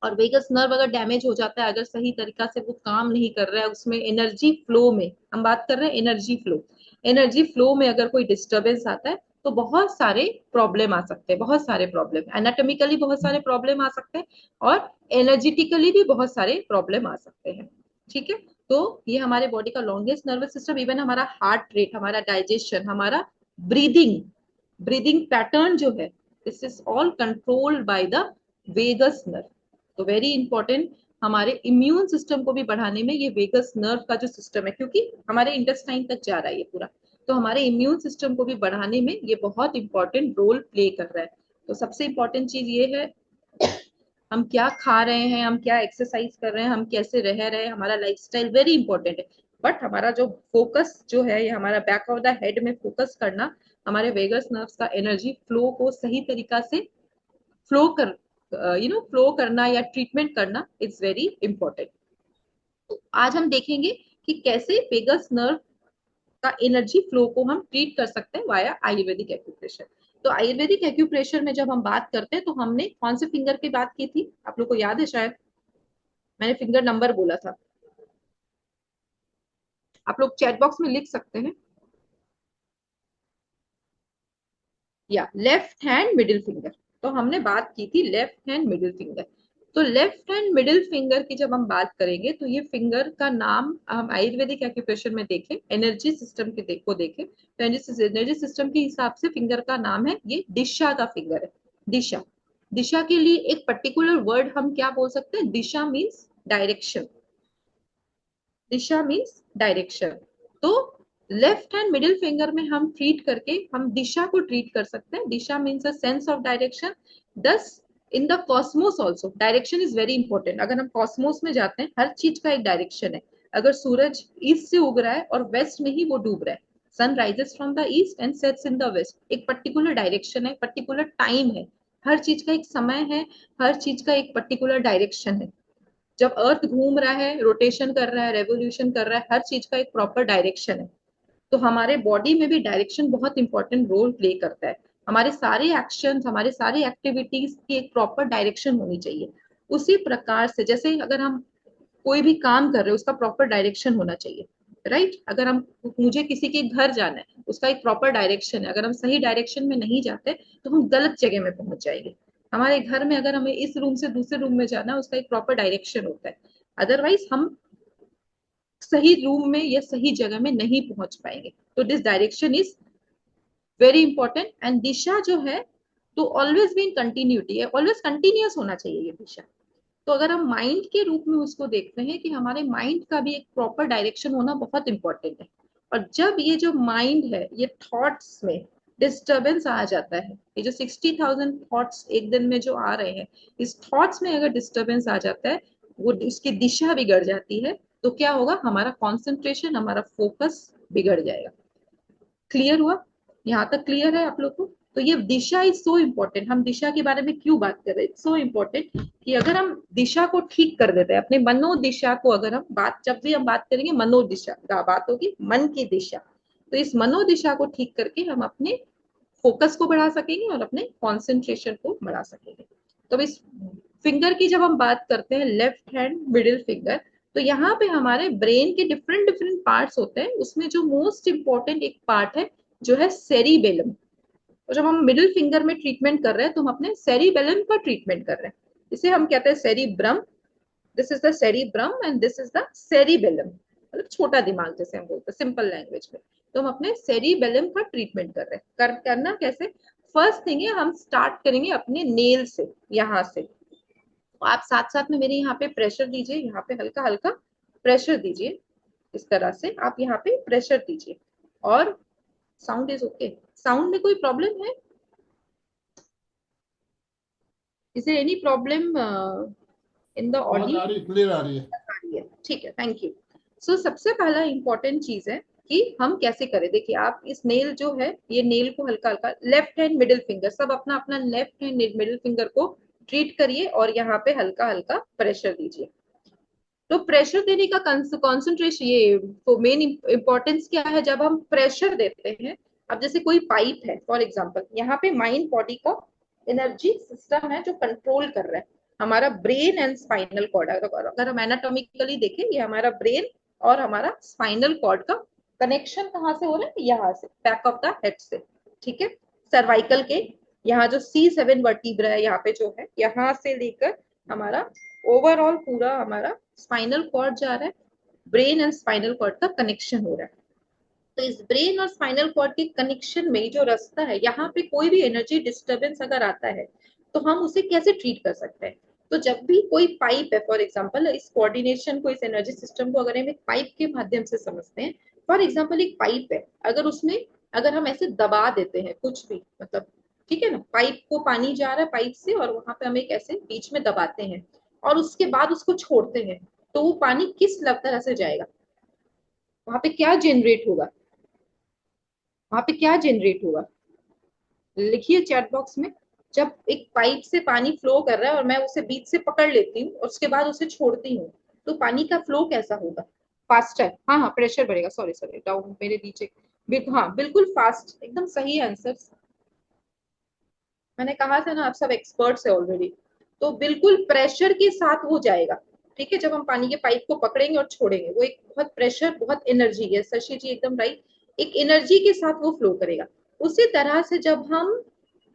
और वेगस नर्व अगर डैमेज हो जाता है, अगर सही तरीका से वो काम नहीं कर रहा है, उसमें एनर्जी फ्लो में, हम बात कर रहे हैं एनर्जी फ्लो, एनर्जी फ्लो में अगर कोई डिस्टर्बेंस आता है तो बहुत सारे प्रॉब्लम आ सकते हैं, बहुत सारे प्रॉब्लम, एनाटॉमिकली बहुत सारे प्रॉब्लम आ सकते हैं और एनर्जेटिकली भी बहुत सारे प्रॉब्लम आ सकते हैं। ठीक है। तो ये हमारे बॉडी का लॉन्गेस्ट नर्वस सिस्टम, इवन हमारा हार्ट रेट, हमारा डाइजेशन, हमारा ब्रीदिंग, ब्रीदिंग पैटर्न जो है, this is all controlled by the vagus nerve. तो वेरी इंपॉर्टेंट, हमारे इम्यून सिस्टम को भी बढ़ाने में ये वेगस नर्व का जो सिस्टम है, क्योंकि हमारे इंटेस्टाइन तक जा रहा है ये पूरा, तो हमारे इम्यून सिस्टम को भी बढ़ाने में ये बहुत इंपॉर्टेंट रोल प्ले कर रहा है। तो सबसे इंपॉर्टेंट चीज ये है, हम क्या खा रहे हैं, हम क्या एक्सरसाइज कर रहे हैं, हम कैसे रह रहे हैं, हमारा लाइफस्टाइल वेरी इंपॉर्टेंट है। बट हमारा जो फोकस जो है, ये हमारा बैक ऑफ द हेड में फोकस करना, हमारे वेगस नर्व्स का एनर्जी फ्लो को सही तरीका से फ्लो कर फ्लो करना या ट्रीटमेंट करना इज वेरी इंपॉर्टेंट। आज हम देखेंगे कि कैसे वेगस नर्व का एनर्जी फ्लो को हम ट्रीट कर सकते हैं वाया आयुर्वेदिक एक्यूप्रेशर। तो आयुर्वेदिक एक्यूप्रेशर में जब हम बात करते हैं तो हमने कौन से फिंगर की बात की थी, आप लोग को याद है? शायद मैंने फिंगर नंबर बोला था, आप लोग चैट बॉक्स में लिख सकते हैं। या लेफ्ट हैंड मिडिल फिंगर, तो हमने बात की थी लेफ्ट हैंड मिडिल फिंगर। तो लेफ्ट हैंड मिडिल फिंगर की जब हम बात करेंगे तो ये फिंगर का नाम हम आयुर्वेदिक एक्यूप्रेशर में देखें, एनर्जी सिस्टम के को देखें तो एनर्जी सिस्टम के हिसाब से फिंगर का नाम है, ये दिशा का फिंगर है। दिशा, दिशा के लिए एक पर्टिकुलर वर्ड हम क्या बोल सकते हैं? दिशा मीन्स डायरेक्शन, दिशा मीन्स डायरेक्शन। तो लेफ्ट हैंड मिडिल फिंगर में हम ट्रीट करके हम दिशा को ट्रीट कर सकते हैं। Disha means a sense of direction. Thus in the cosmos also direction is very important. अगर हम कॉस्मोस में जाते हैं, हर चीज का एक डायरेक्शन है। अगर सूरज ईस्ट से उग रहा है और वेस्ट में ही वो डूब रहा है, sun rises from the east and sets in the west, एक पर्टिकुलर डायरेक्शन है, पर्टिकुलर टाइम है, हर चीज का एक समय है, हर चीज का एक पर्टिकुलर डायरेक्शन है। जब अर्थ घूम रहा है, रोटेशन कर रहा है, रेवोल्यूशन कर रहा है, हर चीज का एक प्रॉपर डायरेक्शन है। तो हमारे बॉडी में भी डायरेक्शन बहुत इंपॉर्टेंट रोल प्ले करता है। हमारे सारे एक्शंस, हमारे सारी एक्टिविटीज की एक प्रॉपर डायरेक्शन होनी चाहिए। उसी प्रकार से जैसे अगर हम कोई भी काम कर रहे हैं, उसका प्रॉपर डायरेक्शन होना चाहिए, राइट? अगर हम, मुझे किसी के घर जाना है, उसका एक प्रॉपर डायरेक्शन है। अगर हम सही डायरेक्शन में नहीं जाते तो हम गलत जगह में पहुंच जाएंगे। हमारे घर में अगर हमें इस रूम से दूसरे रूम में जाना है, उसका एक प्रॉपर डायरेक्शन होता है, अदरवाइज हम सही रूम में या सही जगह में नहीं पहुंच पाएंगे। तो this direction is very important. And दिशा जो है, तो ऑलवेज बी इन कंटिन्यूटी है, ऑलवेज कंटिन्यूअस होना चाहिए ये दिशा। तो अगर हम माइंड के रूप में उसको देखते हैं कि हमारे माइंड का भी एक प्रॉपर डायरेक्शन होना बहुत इंपॉर्टेंट है। और जब ये जो माइंड है, ये थॉट्स में डिस्टर्बेंस आ जाता है, ये जो 60,000 थॉट्स एक दिन में जो आ रहे हैं, इस थॉट्स में अगर डिस्टर्बेंस आ जाता है, वो उसकी दिशा बिगड़ जाती है, तो क्या होगा? हमारा कॉन्सेंट्रेशन, हमारा फोकस बिगड़ जाएगा। क्लियर हुआ? यहाँ तक क्लियर है आप लोग को? तो ये दिशा इज सो इम्पोर्टेंट। हम दिशा के बारे में क्यों बात कर रहे हैं, इट्स सो इम्पोर्टेंट कि अगर हम दिशा को ठीक कर देते हैं, अपने मनोदिशा को, अगर हम बात, जब भी हम बात करेंगे मनोदिशा का बात होगी, मन की दिशा, तो इस मनोदिशा को ठीक करके हम अपने फोकस को बढ़ा सकेंगे और अपने कंसंट्रेशन को बढ़ा सकेंगे। तो इस फिंगर की जब हम बात करते हैं, लेफ्ट हैंड मिडिल फिंगर, तो यहाँ पे हमारे ब्रेन के डिफरेंट डिफरेंट पार्ट्स होते हैं। उसमें जो मोस्ट इंपॉर्टेंट एक पार्ट है जो है सेरिबेलम। तो जब हम मिडिल फिंगर में ट्रीटमेंट कर रहे हैं तो हम अपने सेरिबेलम का ट्रीटमेंट कर रहे हैं। इसे हम कहते हैं cerebrum. This is the cerebrum and this is the cerebellum, मतलब छोटा दिमाग जैसे हम बोलते हैं सिंपल लैंग्वेज में। तो हम अपने सेरिबेलम का ट्रीटमेंट कर रहे हैं। करना कैसे? फर्स्ट थिंग है, हम स्टार्ट करेंगे अपने नेल से, यहाँ से। तो आप साथ साथ में मेरे यहाँ पे प्रेशर दीजिए, यहाँ पे हल्का हल्का प्रेशर दीजिए। इस तरह से आप यहाँ पे प्रेशर दीजिए। और साउंड इज ओके? साउंड में कोई प्रॉब्लम है? Is there any problem in the आवाज ऑडियो? आ रही, क्लियर आ रही है। ठीक है, थैंक यू। सो सबसे पहला इंपॉर्टेंट चीज है कि हम कैसे करें। देखिए, आप इस नेल जो है, ये नेल को हल्का हल्का, लेफ्ट हैंड मिडिल फिंगर, सब अपना अपना लेफ्ट हैंड मिडिल फिंगर को ट्रीट करिए और यहाँ पे हल्का हल्का प्रेशर दीजिए। तो प्रेशर देने का कॉन्सेंट्रेशन, ये तो मेन इंपॉर्टेंस क्या है जब हम प्रेशर देते हैं। अब जैसे कोई पाइप है फॉर एग्जांपल, यहाँ पे माइंड बॉडी का एनर्जी सिस्टम है जो कंट्रोल कर रहा है हमारा ब्रेन एंड स्पाइनल कॉर्ड। अगर हम एनाटॉमिकली देखें, ये हमारा ब्रेन और हमारा स्पाइनल कॉर्ड का कनेक्शन कहाँ से हो रहा है? यहाँ से, बैक ऑफ द हेड से। ठीक है, सर्वाइकल के यहाँ जो C7 वर्टिब्रा है, यहाँ पे जो है, यहाँ से लेकर हमारा ओवरऑल पूरा हमारा स्पाइनल कॉर्ड जा रहा है, ब्रेन एंड स्पाइनल कॉर्ड का कनेक्शन हो रहा है। तो इस ब्रेन और स्पाइनल कॉर्ड के कनेक्शन में जो रास्ता है, यहाँ पे कोई भी एनर्जी डिस्टरबेंस अगर आता है तो हम उसे कैसे ट्रीट कर सकते हैं? तो जब भी कोई पाइप है, फॉर एग्जांपल, इस कोऑर्डिनेशन को, इस एनर्जी सिस्टम को अगर हम एक पाइप के माध्यम से समझते हैं, फॉर एग्जांपल एक पाइप है, अगर उसमें अगर हम ऐसे दबा देते हैं कुछ भी, मतलब ठीक है ना, पाइप को पानी जा रहा है पाइप से और वहां पे हम एक ऐसे बीच में दबाते हैं और उसके बाद उसको छोड़ते हैं, तो वो पानी किस तरह से जाएगा? वहां पे क्या जनरेट होगा? वहां पे क्या जनरेट होगा? लिखिए चैट बॉक्स में। जब एक पाइप से पानी फ्लो कर रहा है और मैं उसे बीच से पकड़ लेती हूँ और उसके बाद उसे छोड़ती हूँ, तो पानी का फ्लो कैसा होगा? फास्टर। हाँ हाँ, प्रेशर बढ़ेगा। सॉरी सॉरी, डाउन मेरे नीचे। हाँ बिल्कुल फास्ट, एकदम सही आंसर। मैंने कहा था ना, आप सब एक्सपर्ट्स है ऑलरेडी। तो बिल्कुल प्रेशर के साथ वो जाएगा। ठीक है, जब हम पानी के पाइप को पकड़ेंगे और छोड़ेंगे, वो एक बहुत प्रेशर, बहुत एनर्जी है, शशि जी एकदम राइट, एक एनर्जी के साथ वो फ्लो करेगा। उसी तरह से जब हम,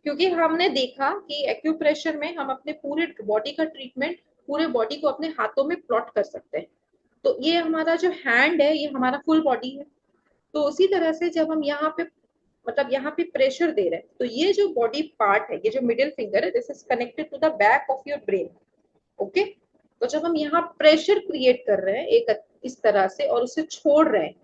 क्योंकि हमने देखा कि एक्यूप्रेशर में हम अपने पूरे बॉडी का ट्रीटमेंट, पूरे बॉडी को अपने हाथों में प्लॉट कर सकते हैं। तो ये हमारा जो हैंड है, ये हमारा फुल बॉडी है। तो उसी तरह से जब हम यहाँ पे, मतलब यहाँ पे प्रेशर दे रहे हैं, तो ये जो बॉडी पार्ट है, ये जो मिडिल फिंगर है, this is connected to the back of your brain. Okay, तो जब हम यहाँ प्रेशर क्रिएट कर रहे हैं एक इस तरह से और उसे छोड़ रहे हैं,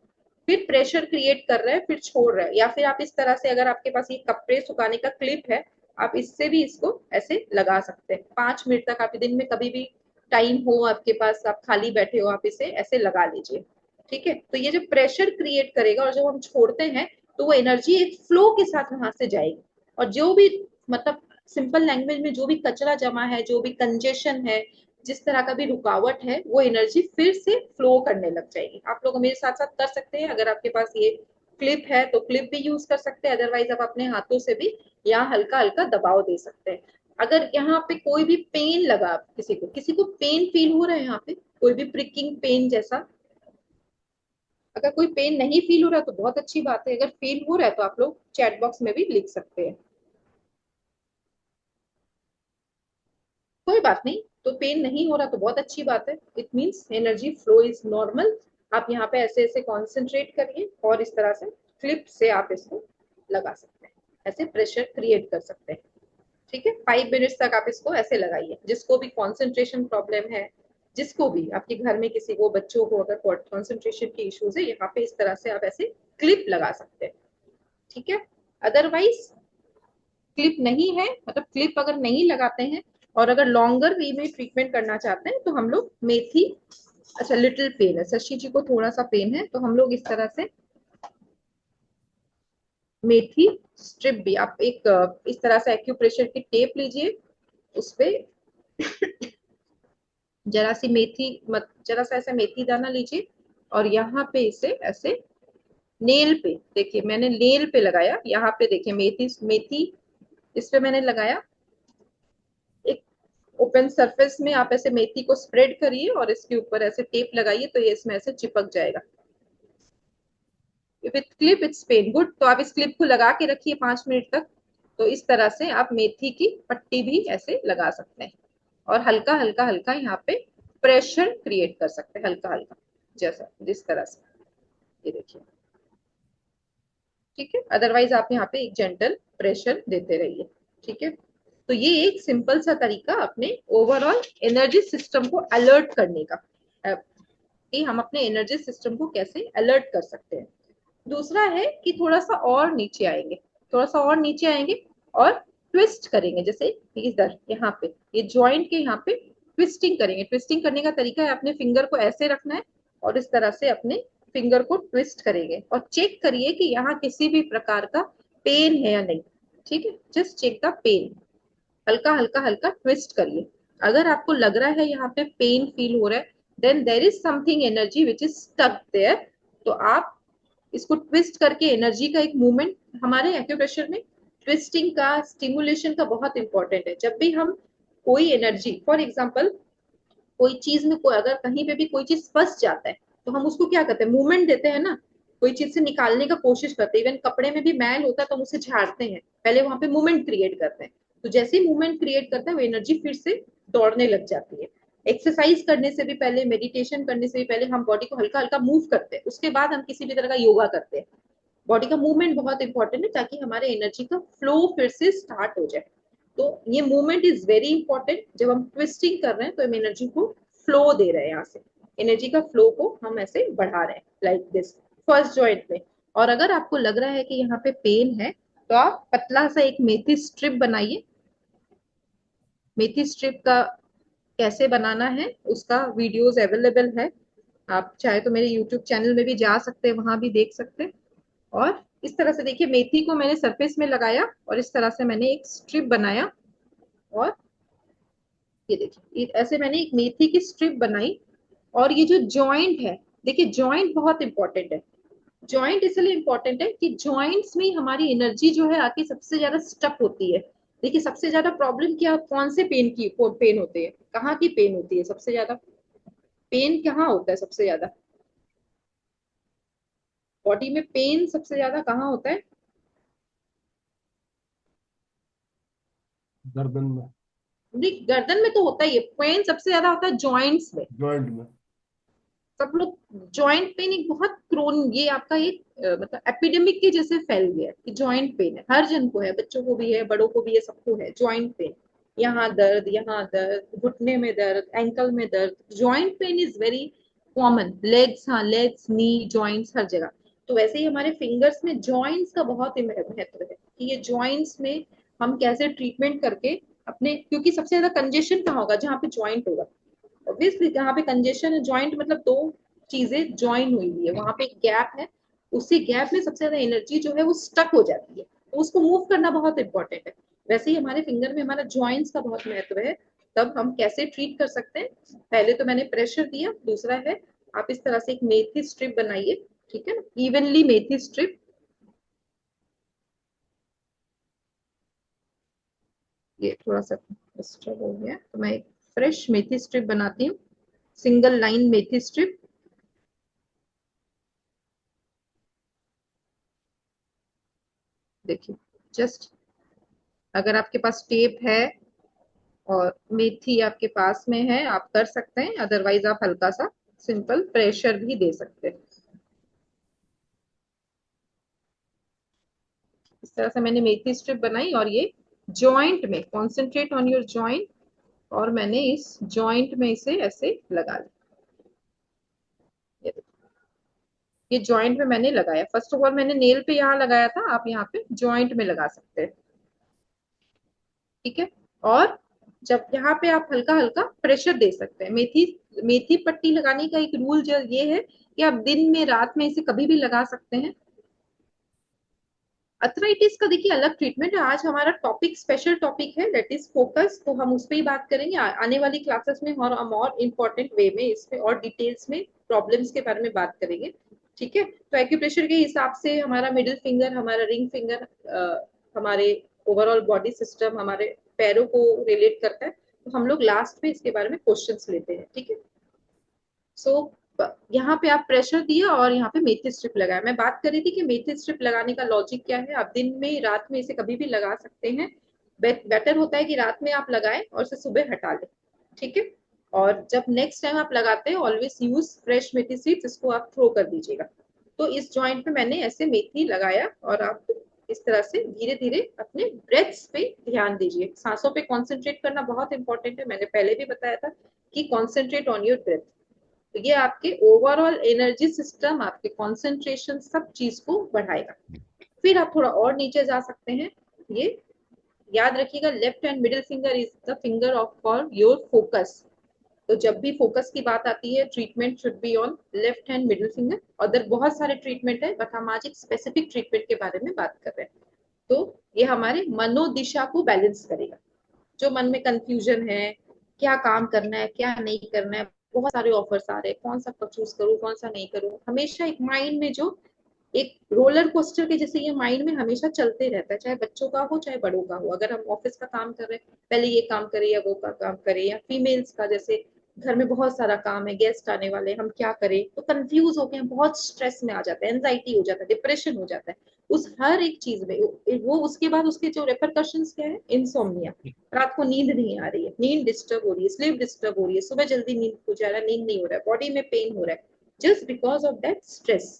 फिर प्रेशर क्रिएट कर रहे हैं फिर छोड़ रहे हैं, या फिर आप इस तरह से, अगर आपके पास ये कपड़े सुखाने का क्लिप है, आप इससे भी इसको ऐसे लगा सकते हैं। 5 मिनट तक, आप दिन में कभी भी टाइम हो आपके पास, आप खाली बैठे हो, आप इसे ऐसे लगा लीजिए। ठीक है, तो ये जो प्रेशर क्रिएट करेगा और जब हम छोड़ते हैं तो वो एनर्जी एक फ्लो के साथ वहां से जाएगी और जो भी, मतलब सिंपल लैंग्वेज में, जो भी कचरा जमा है, जो भी कंजेशन है, जिस तरह का भी रुकावट है, वो एनर्जी फिर से फ्लो करने लग जाएगी। आप लोग मेरे साथ साथ कर सकते हैं। अगर आपके पास ये क्लिप है तो क्लिप भी यूज कर सकते हैं, अदरवाइज आप अपने हाथों से भी यहाँ हल्का हल्का दबाव दे सकते हैं। अगर यहाँ पे कोई भी पेन लगा, किसी को पेन फील हो रहा है, यहाँ पे कोई भी प्रिकिंग पेन जैसा, अगर कोई पेन नहीं फील हो रहा है तो बहुत अच्छी बात है। अगर फील हो रहा है तो आप लोग चैट बॉक्स में भी लिख सकते हैं, कोई बात नहीं। तो पेन नहीं हो रहा तो बहुत अच्छी बात है, it means energy flow is normal. आप यहाँ पे ऐसे ऐसे कॉन्सेंट्रेट करिए और इस तरह से क्लिप से आप इसको लगा सकते हैं, ऐसे प्रेशर क्रिएट कर सकते हैं। ठीक है, 5 मिनट्स तक आप इसको ऐसे लगाइए। जिसको भी कॉन्सेंट्रेशन प्रॉब्लम है, जिसको भी, आपके घर में किसी को, बच्चों को अगर कॉन्सेंट्रेशन की इश्यूज है, यहाँ पे इस तरह से आप ऐसे क्लिप लगा सकते हैं। ठीक है, अदरवाइज क्लिप नहीं है, मतलब क्लिप अगर नहीं लगाते हैं और अगर लॉन्गर वे में ट्रीटमेंट करना चाहते हैं तो हम लोग मेथी, अच्छा लिटिल पेन है, शशि जी को थोड़ा सा पेन है, तो हम लोग इस तरह से मेथी स्ट्रिप भी आप एक इस तरह से एक्यूप्रेशर की टेप लीजिए, उस पे जरा सी मेथी जरा सा ऐसा मेथी दाना लीजिए और यहाँ पे इसे ऐसे नेल पे, देखिए मैंने नेल पे लगाया, यहाँ पे देखिए मेथी मेथी इस पे मैंने लगाया। एक ओपन सरफेस में आप ऐसे मेथी को स्प्रेड करिए और इसके ऊपर ऐसे टेप लगाइए तो ये इसमें ऐसे चिपक जाएगा। With clip it's pain good, तो आप इस क्लिप को लगा के रखिए 5 मिनट तक। तो इस तरह से आप मेथी की पट्टी भी ऐसे लगा सकते हैं और हल्का हल्का हल्का यहाँ पे प्रेशर क्रिएट कर सकते हैं, हल्का हल्का जैसा जिस तरह से, ये देखिए, ठीक है। अदरवाइज आप यहाँ पे एक जेंटल प्रेशर देते रहिए, ठीक है। तो ये एक सिंपल सा तरीका अपने ओवरऑल एनर्जी सिस्टम को अलर्ट करने का, कि हम अपने एनर्जी सिस्टम को कैसे अलर्ट कर सकते हैं। दूसरा है कि थोड़ा सा और नीचे आएंगे, थोड़ा सा और नीचे आएंगे और ट्विस्ट करेंगे, जैसे इधर यहाँ पे ये जॉइंट के यहाँ पे ट्विस्टिंग करेंगे। ट्विस्टिंग करने का तरीका है अपने फिंगर को ऐसे रखना है और इस तरह से अपने फिंगर को ट्विस्ट करेंगे और चेक करिए कि यहाँ किसी भी प्रकार का पेन है या नहीं, ठीक है। जस्ट चेक द पेन, हल्का हल्का हल्का ट्विस्ट करिए। अगर आपको लग रहा है यहाँ पे पेन फील हो रहा है, then there is something energy which is stuck there. तो आप इसको ट्विस्ट करके एनर्जी का एक मूवमेंट, हमारे एक्यूप्रेशर में ट्विस्टिंग का स्टिमुलेशन का बहुत इंपॉर्टेंट है। जब भी हम कोई एनर्जी, फॉर एग्जाम्पल कोई चीज में कोई अगर कहीं पे भी कोई चीज फंस जाता है तो हम उसको क्या करते हैं, मूवमेंट देते हैं ना, कोई चीज से निकालने का कोशिश करते हैं। इवन कपड़े में भी मैल होता है तो हम उसे झाड़ते हैं, पहले वहां पे मूवमेंट क्रिएट करते हैं। तो जैसे ही मूवमेंट क्रिएट करते हैं वो एनर्जी फिर से दौड़ने लग जाती है। एक्सरसाइज करने से भी पहले, मेडिटेशन करने से भी पहले हम बॉडी को हल्का हल्का मूव करते हैं, उसके बाद हम किसी भी तरह का योगा करते हैं। बॉडी का मूवमेंट बहुत इंपॉर्टेंट है ताकि हमारे एनर्जी का फ्लो फिर से स्टार्ट हो जाए। तो ये मूवमेंट इज वेरी इंपॉर्टेंट। जब हम ट्विस्टिंग कर रहे हैं तो हम एनर्जी को फ्लो दे रहे हैं, यहाँ से एनर्जी का फ्लो को हम ऐसे बढ़ा रहे हैं, लाइक दिस फर्स्ट जॉइंट में। और अगर आपको लग रहा है कि यहाँ पे पेन है तो आप पतला सा एक मेथी स्ट्रिप बनाइए। मेथी स्ट्रिप का कैसे बनाना है उसका वीडियोस अवेलेबल है, आप चाहे तो मेरे यूट्यूब चैनल में भी जा सकते हैं, वहां भी देख सकते हैं। और इस तरह से देखिए मेथी को मैंने सरफेस में लगाया और इस तरह से मैंने एक स्ट्रिप बनाया और ये देखिए ऐसे मैंने एक मेथी की स्ट्रिप बनाई। और ये जो जॉइंट है, देखिए जॉइंट बहुत इंपॉर्टेंट है। जॉइंट इसलिए इंपॉर्टेंट है कि जॉइंट्स में हमारी एनर्जी जो है आके सबसे ज्यादा स्टक होती है। देखिए सबसे ज्यादा प्रॉब्लम क्या, कौन से पेन होते हैं, कहाँ की पेन होती है सबसे ज्यादा, पेन कहाँ होता है सबसे ज्यादा, बॉडी में पेन सबसे ज्यादा कहाँ होता है? गर्दन में, गर्दन में तो होता ही है, पेन सबसे ज्यादा होता है जॉइंट्स में। जॉइंट में। सब लोग, जॉइंट पेन एक बहुत क्रोन, ये आपका एक मतलब एपिडेमिक के जैसे फैल गया कि जॉइंट पेन है, हर जन को है, बच्चों को भी है, बड़ों को भी है, सबको है जॉइंट पेन। यहाँ दर्द, घुटने में दर्द, एंकल में दर्द, joint pain is very common. Legs, हाँ लेग्स, नी जॉइंट्स हर जगह। तो वैसे ही हमारे फिंगर्स में जॉइंट्स का बहुत ही महत्व है कि ये जॉइंट्स में हम कैसे ट्रीटमेंट करके अपने, क्योंकि सबसे ज्यादा कंजेशन कहाँ होगा, जहाँ पे जॉइंट होगा। ऑब्वियसली जहाँ पे कंजेशन है, जॉइंट मतलब दो चीजें ज्वाइन हुई हुई है, वहां पे एक गैप है, उसी गैप में सबसे ज्यादा एनर्जी जो है वो स्टक हो जाती है, तो उसको मूव करना बहुत इंपॉर्टेंट है। वैसे ही हमारे फिंगर में हमारा जॉइंट्स का बहुत महत्व है। तब हम कैसे ट्रीट कर सकते हैं, पहले तो मैंने प्रेशर दिया, दूसरा है आप इस तरह से एक मेथी स्ट्रिप बनाइए, ठीक है ना, इवनली मेथी स्ट्रिप। ये थोड़ा सा डिस्टर्ब हो गया तो मैं एक फ्रेश मेथी स्ट्रिप बनाती हूँ, सिंगल लाइन मेथी स्ट्रिप। देखिए जस्ट, अगर आपके पास टेप है और मेथी आपके पास में है आप कर सकते हैं, अदरवाइज आप हल्का सा सिंपल प्रेशर भी दे सकते हैं। इस तरह से मैंने मेथी स्ट्रिप बनाई और ये जॉइंट में, कॉन्सेंट्रेट ऑन योर जॉइंट, और मैंने इस जॉइंट में इसे ऐसे लगा लिया। ये जॉइंट में मैंने लगाया, फर्स्ट ऑफ ऑल मैंने नेल पे यहाँ लगाया था, आप यहाँ पे जॉइंट में लगा सकते हैं, ठीक है। और जब यहाँ पे आप हल्का हल्का प्रेशर दे सकते हैं। मेथी मेथी पट्टी लगाने का एक रूल जो ये है कि आप दिन में रात में इसे कभी भी लगा सकते हैं। अर्थराइटिस का देखिए अलग ट्रीटमेंट है। आज हमारा टॉपिक स्पेशल टॉपिक है, दैट इज फोकस, तो हम उस पर ही बात करेंगे आने वाली क्लासेस में, और हम और इम्पोर्टेंट वे में इसमें और डिटेल्स में प्रॉब्लम्स के बारे में बात करेंगे। ठीक है, तो एक्यूप्रेशर के हिसाब से हमारा मिडिल फिंगर, हमारा रिंग फिंगर हमारे ओवरऑल बॉडी सिस्टम, हमारे पैरों को रिलेट करता है। तो हम लोग लास्ट में इसके बारे में क्वेश्चंस लेते हैं। ठीक है, सो यहाँ पे आप प्रेशर दिया और यहाँ पे मेथी स्ट्रिप लगाया। मैं बात कर रही थी कि मेथी स्ट्रिप लगाने का लॉजिक क्या है। आप दिन में रात में इसे कभी भी लगा सकते हैं। बेटर होता है कि रात में आप लगाएं और इसे सुबह हटा लें। ठीक है, और जब नेक्स्ट टाइम आप लगाते हैं ऑलवेज यूज फ्रेश मेथी सीड्स, इसको आप थ्रो कर दीजिएगा। तो इस जॉइंट पे मैंने ऐसे मेथी लगाया, और आप इस तरह से धीरे धीरे अपने ब्रेथ्स पे ध्यान दीजिए। सांसों पे कॉन्सेंट्रेट करना बहुत इंपॉर्टेंट है, मैंने पहले भी बताया था कि कॉन्सेंट्रेट ऑन योर ब्रेथ। तो ये आपके ओवरऑल एनर्जी सिस्टम, आपके कंसंट्रेशन, सब चीज को बढ़ाएगा। फिर आप थोड़ा और नीचे जा सकते हैं। ये याद रखिएगा, left hand middle finger is the finger of for your focus. तो जब भी फोकस की बात आती है, treatment should be on left hand middle finger. Other बहुत सारे ट्रीटमेंट है, बट हम आज एक स्पेसिफिक ट्रीटमेंट के बारे में बात कर रहे हैं। तो ये हमारे मनोदिशा को बैलेंस करेगा। जो मन में कंफ्यूजन है, क्या काम करना है क्या नहीं करना है, बहुत सारे ऑफर्स आ रहे हैं, कौन सा चूज करूँ कौन सा नहीं करूँ, हमेशा एक माइंड में जो एक रोलर कोस्टर के जैसे ये माइंड में हमेशा चलते रहता है, चाहे बच्चों का हो चाहे बड़ों का हो। अगर हम ऑफिस का काम कर रहे हैं, पहले ये काम करें या वो का काम करें, या फीमेल्स का जैसे घर में बहुत सारा काम है, गेस्ट आने वाले, हम क्या करें, तो कंफ्यूज होके हम बहुत स्ट्रेस में आ जाते हैं, एंजाइटी हो जाता है, डिप्रेशन हो जाता है उस हर एक चीज में। वो उसके बाद उसके जो रेपरकशंस क्या है, इंसोम्निया, रात को नींद नहीं आ रही है, नींद डिस्टर्ब हो रही है, स्लीप डिस्टर्ब हो रही है, सुबह जल्दी नींद हो जा रहा है, नींद नहीं हो रहा है, बॉडी में पेन हो रहा है, just because of that stress.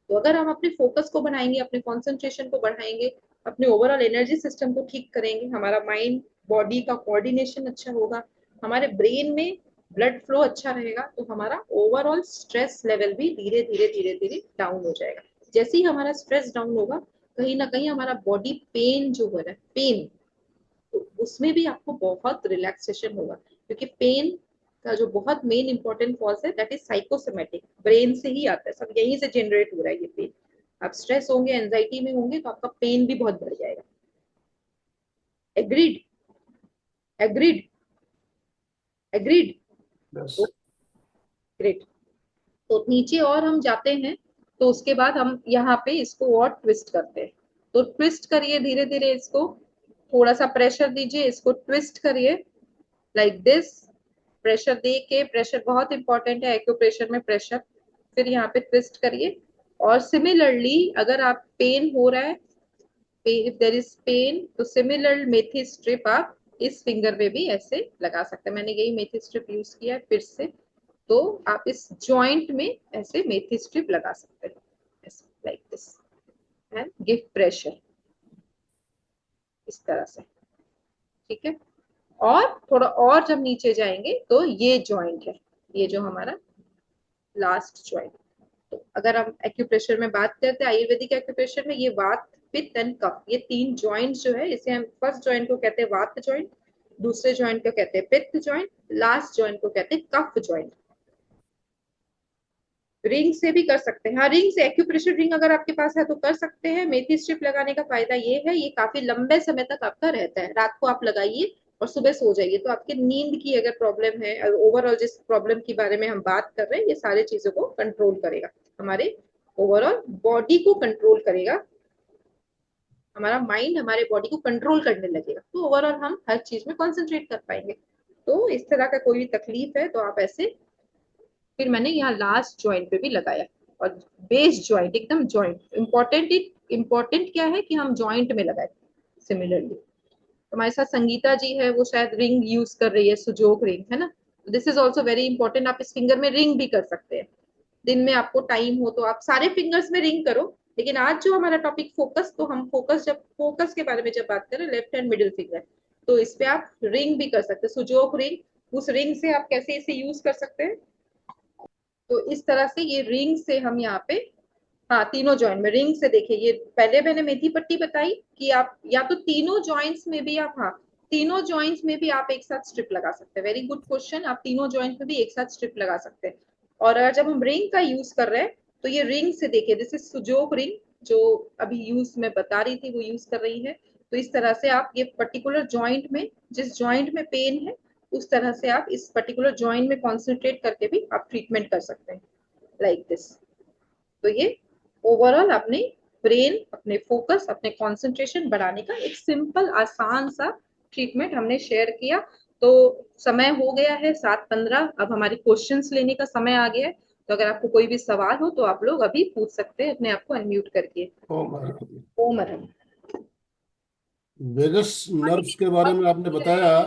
तो अगर हम अपने फोकस को बढ़ाएंगे, अपने कंसंट्रेशन को बढ़ाएंगे, अपने ओवरऑल एनर्जी सिस्टम को ठीक करेंगे, हमारा माइंड बॉडी का कोऑर्डिनेशन अच्छा होगा, हमारे ब्रेन में ब्लड फ्लो अच्छा रहेगा, तो हमारा ओवरऑल स्ट्रेस लेवल भी धीरे धीरे धीरे धीरे डाउन हो जाएगा। जैसे ही हमारा स्ट्रेस डाउन होगा, कहीं ना कहीं हमारा बॉडी पेन जो हो रहा है, पेन, तो उसमें भी आपको बहुत रिलैक्सेशन होगा। क्योंकि पेन का जो बहुत मेन इंपॉर्टेंट कॉज है, दैट इज साइकोसोमेटिक, ब्रेन से ही आता है, सब यहीं से जनरेट हो रहा है ये पेन। आप स्ट्रेस होंगे, एंजाइटी में होंगे, तो आपका पेन भी बहुत बढ़ जाएगा। Agreed, agreed, agreed, Yes. Great. तो नीचे और हम जाते हैं, तो उसके बाद हम यहाँ पे इसको और ट्विस्ट करते हैं। तो ट्विस्ट करिए धीरे धीरे, इसको थोड़ा सा प्रेशर दीजिए, इसको ट्विस्ट करिए लाइक दिस। प्रेशर दे के, प्रेशर बहुत इंपॉर्टेंट है एक्यूप्रेशर में, प्रेशर। फिर यहाँ पे ट्विस्ट करिए। और सिमिलरली अगर आप पेन हो रहा है, इफ देर इज पेन, तो सिमिलर मेथी स्ट्रिप आप इस फिंगर में भी ऐसे लगा सकते हैं। मैंने यही मेथी स्ट्रिप यूज किया है फिर से। तो आप इस जॉइंट में ऐसे मेथी स्ट्रिप लगा सकते हैं, ऐसे like this, and give pressure इस तरह से। ठीक है, और थोड़ा और जब नीचे जाएंगे, तो ये जॉइंट है, ये जो हमारा लास्ट जॉइंट। तो अगर हम एक्यूप्रेशर में बात करते हैं, आयुर्वेदिक एक्यूप्रेशर में, ये वात, पित्त एंड कफ, ये तीन जॉइंट जो है, इसे हम फर्स्ट जॉइंट को कहते हैं वात जॉइंट, दूसरे जॉइंट को कहते हैं पित्त जॉइंट, लास्ट जॉइंट को कहते हैं कफ जॉइंट। रिंग से भी कर सकते हैं, हाँ रिंग से, एक्यूप्रेशर रिंग अगर आपके पास है तो कर सकते हैं। मेथी स्ट्रिप लगाने का फायदा ये है, ये काफी लंबे समय तक आपका रहता है। रात को आप लगाइए और सुबह सो जाइए, तो आपके नींद की अगर प्रॉब्लम है, ओवरऑल जिस प्रॉब्लम के बारे में हम बात कर रहे हैं, ये सारी चीजों को कंट्रोल करेगा, हमारे ओवरऑल बॉडी को कंट्रोल करेगा, हमारा माइंड हमारे बॉडी को कंट्रोल करने लगेगा, तो ओवरऑल हम हर चीज में कॉन्सेंट्रेट कर पाएंगे। तो इस तरह का कोई भी तकलीफ है तो आप ऐसे। फिर मैंने यहाँ लास्ट जॉइंट पे भी लगाया, और बेस जॉइंट एकदम जॉइंट इम्पोर्टेंट, इम्पोर्टेंट क्या है कि हम जॉइंट में लगाए। सिमिलरली हमारे साथ संगीता जी है, वो शायद रिंग यूज कर रही है, सुजोग रिंग है ना, this is also very important. आप इस फिंगर में रिंग भी कर सकते हैं, दिन में आपको टाइम हो तो आप सारे फिंगर्स में रिंग करो। लेकिन आज जो हमारा टॉपिक फोकस, तो हम फोकस, जब फोकस के बारे में जब बात करें, लेफ्ट हैंड मिडिल फिंगर, तो इस पे आप रिंग भी कर सकते हैं, सुजोग रिंग। उस रिंग से आप कैसे इसे यूज कर सकते हैं, तो इस तरह से ये रिंग से हम यहाँ पे, हाँ तीनों जॉइंट में रिंग से। देखिए, ये पहले मैंने मेथी पट्टी बताई कि आप या तो तीनों जॉइंट्स में भी आप, हाँ तीनों जॉइंट्स में भी आप एक साथ स्ट्रिप लगा सकते हैं। वेरी गुड क्वेश्चन, आप तीनों जॉइंट्स में भी एक साथ स्ट्रिप लगा सकते हैं। और अगर जब हम रिंग का यूज कर रहे हैं, तो ये रिंग से देखिए, दिस इज सुजोग रिंग, जो अभी यूज मैं बता रही थी वो यूज कर रही है। तो इस तरह से आप ये पर्टिकुलर जॉइंट में, जिस जॉइंट में पेन है उस तरह से आप इस पर्टिकुलर जॉइंट में कॉन्सेंट्रेट करके भी आप ट्रीटमेंट कर सकते हैं, लाइक दिस। तो ये ओवरऑल अपने ब्रेन, अपने फोकस, अपने कंसंट्रेशन बढ़ाने का एक सिंपल आसान सा ट्रीटमेंट हमने शेयर किया। तो समय हो गया है 7:15, अब हमारे क्वेश्चंस लेने का समय आ गया है। तो अगर आपको कोई भी सवाल हो तो आप लोग अभी पूछ सकते हैं अपने आप को अनम्यूट करके। ओम हरि। ओम अरहम। वेगस नर्व्स के बारे में आपने बताया,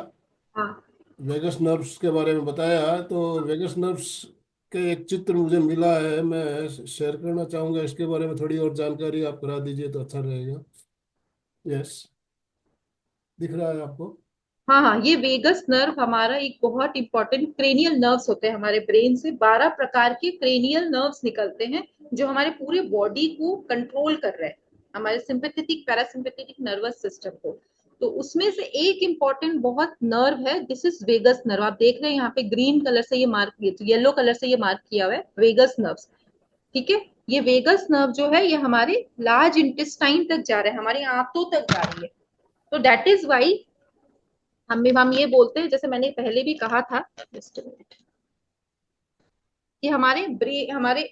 हाँ वेगस नर्व्स के बारे में बताया, तो वेगस नर्व्स के एक चित्र मुझे मिला है, मैं शेयर करना चाहूंगा। इसके बारे में थोड़ी और जानकारी आप करा दीजिए तो अच्छा रहेगा। यस, दिख रहा है आपको? हाँ हाँ, ये वेगस नर्व हमारा एक बहुत इंपॉर्टेंट क्रेनियल नर्व्स होते हैं। हमारे ब्रेन से 12 प्रकार के क्रेनियल नर्व्स निकलते हैं जो हमारे पूरे बॉडी को कंट्रोल कर रहे हैं, हमारे सिंपैथेटिक पैरासिम्पैथेटिक नर्वस सिस्टम को। तो उसमें से एक इम्पॉर्टेंट बहुत नर्व है, दिस इज वेगस नर्व। आप देख रहे हैं यहाँ पे ग्रीन कलर से ये मार्क किया, येलो कलर से ये मार्क किया हुआ है वेगस नर्व। ठीक है, ये वेगस नर्व जो है ये हमारे लार्ज इंटेस्टाइन तक जा रहे हैं, हमारे आंतों तक जा रही है। तो दैट इज वाई हम ये बोलते हैं, जैसे मैंने पहले भी कहा था, जस्ट कि हमारे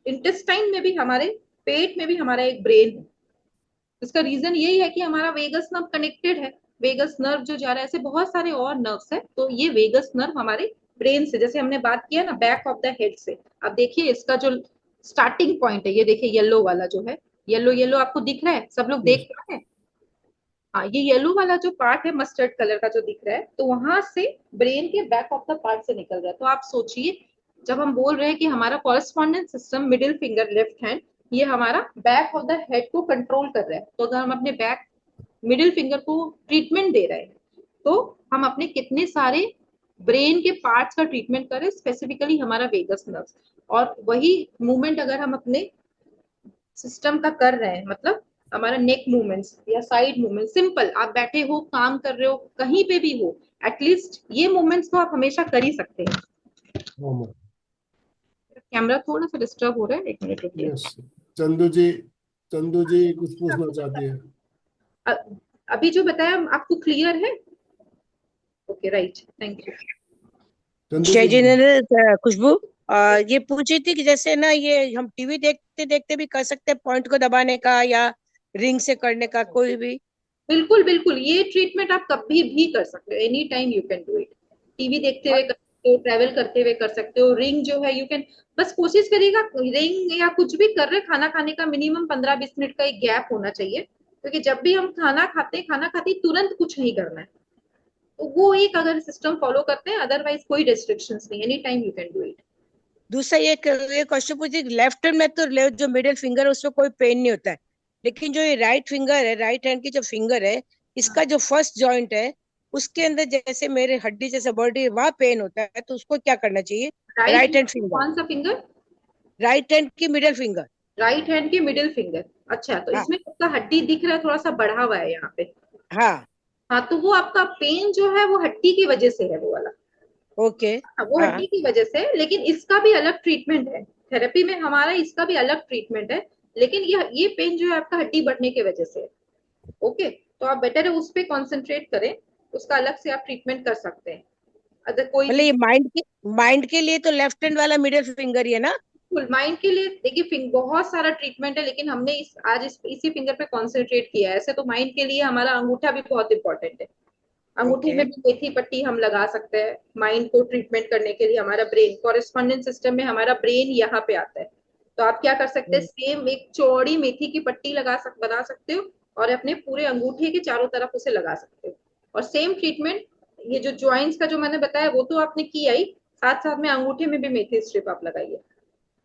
इंटेस्टाइन में भी, हमारे पेट में भी हमारा एक ब्रेन है। इसका रीजन यही है कि हमारा वेगस नर्व कनेक्टेड है, वेगस नर्व जो जा रहा है, ऐसे बहुत सारे और नर्व्स है। तो ये वेगस नर्व हमारे ब्रेन से, जैसे हमने बात किया ना बैक ऑफ द हेड से, अब देखिए इसका जो स्टार्टिंग पॉइंट है, ये देखिए येलो वाला जो है, येलो येलो आपको दिख रहा है, सब लोग यस। देख रहे हैं। हाँ, ये येलो वाला जो पार्ट है मस्टर्ड कलर का जो दिख रहा है, तो वहां से ब्रेन के बैक ऑफ द पार्ट से निकल रहा है। तो आप सोचिए, जब हम बोल रहे हैं कि हमारा correspondence system middle finger left hand, ये हमारा बैक ऑफ द हेड को कंट्रोल कर रहा है। तो अगर हम अपने बैक मिडिल फिंगर को ट्रीटमेंट दे रहे हैं तो हम अपने कितने सारे ब्रेन के पार्ट्स का ट्रीटमेंट करें, स्पेसिफिकली हमारा वेगस नर्व। और वही मूवमेंट अगर हम अपने सिस्टम का कर रहे हैं, मतलब हमारा नेक मूवमेंट्स या साइड मूवमेंट, सिंपल आप बैठे हो, काम कर रहे हो, कहीं पे भी हो, एटलीस्ट ये मूवमेंट्स तो आप हमेशा कर ही सकते हैं। ओम। कैमरा थोड़ा सा डिस्टर्ब हो रहा है, 1 मिनट रुकिए। यस। चंदू जी, चंदू जी कुछ पूछना चाहती है। अभी जो बताया आपको क्लियर है? Okay, right, thank you. Chandu जय जी बोलिए। जिनेन्द्र, खुशबू, ये पूछ रही थी कि जैसे ना ये हम टीवी देखते देखते भी कर सकते हैं पॉइंट को दबाने का या रिंग से करने का, कोई भी? बिल्कुल बिल्कुल, ये ट्रीटमेंट आप कभी भी कर सकते हो, any time you can do it. TV देखते हुए कर सकते हो, ट्रैवल करते हुए कर सकते हो। रिंग जो है यू कैन, बस कोशिश करिएगा रिंग या कुछ भी कर रहे खाना खाने का मिनिमम 15-20 मिनट का एक गैप होना चाहिए, क्योंकि जब भी हम खाना खाते हैं, खाना खाते ही तुरंत कुछ नहीं करना है। तो वो एक अगर सिस्टम फॉलो करते हैं, अदरवाइज कोई रेस्ट्रिक्शंस नहीं, any time you can do it. दूसरा ये क्वेश्चन पूछी, लेफ्ट हैंड में तो जो मिडिल फिंगर है उसमें कोई पेन नहीं होता है, लेकिन जो ये राइट फिंगर है, राइट हैंड की जो फिंगर है, इसका जो फर्स्ट जॉइंट है उसके अंदर जैसे मेरे हड्डी जैसे बॉडी वहां पेन होता है, तो उसको क्या करना चाहिए? राइट राइट हैंड फिंगर, कौन सा फिंगर? राइट हैंड की मिडिल फिंगर। राइट हैंड की मिडिल फिंगर। अच्छा, तो हाँ इसमें आपका हड्डी दिख रहा है थोड़ा सा बढ़ा हुआ है यहाँ पे। हाँ। हाँ, तो वो आपका पेन जो है वो हड्डी की वजह से है, वो वाला। ओके। हाँ, वो हाँ हड्डी की वजह से है, लेकिन इसका भी अलग ट्रीटमेंट है। थेरेपी में हमारा इसका भी अलग ट्रीटमेंट है, लेकिन ये पेन जो है आपका हड्डी बढ़ने की वजह से है। ओके, तो आप बेटर है उस पर कॉन्सेंट्रेट करें, उसका अलग से आप ट्रीटमेंट कर सकते हैं। अगर कोई मतलब ये माइंड के लिए तो लेफ्ट हैंड वाला मिडिल फिंगर ही है ना? फुल माइंड के लिए देखिए बहुत सारा ट्रीटमेंट है, लेकिन हमने इसी फिंगर पे कॉन्सेंट्रेट किया है। ऐसे तो माइंड के लिए हमारा अंगूठा भी बहुत इंपॉर्टेंट है। अंगूठी ओके। में भी मेथी पट्टी हम लगा सकते हैं माइंड को ट्रीटमेंट करने के लिए। हमारा ब्रेन कॉरेस्पॉन्डेंस सिस्टम में हमारा ब्रेन यहाँ पे आता है। तो आप क्या कर सकते हैं, सेम एक चौड़ी मेथी की पट्टी बना सकते हो और अपने पूरे अंगूठे के चारों तरफ उसे लगा सकते हो। और सेम ट्रीटमेंट ये जो ज्वाइंट्स का जो मैंने बताया वो तो आपने किया ही, साथ साथ में अंगूठे में भी मेथी स्ट्रिप आप लगाइए।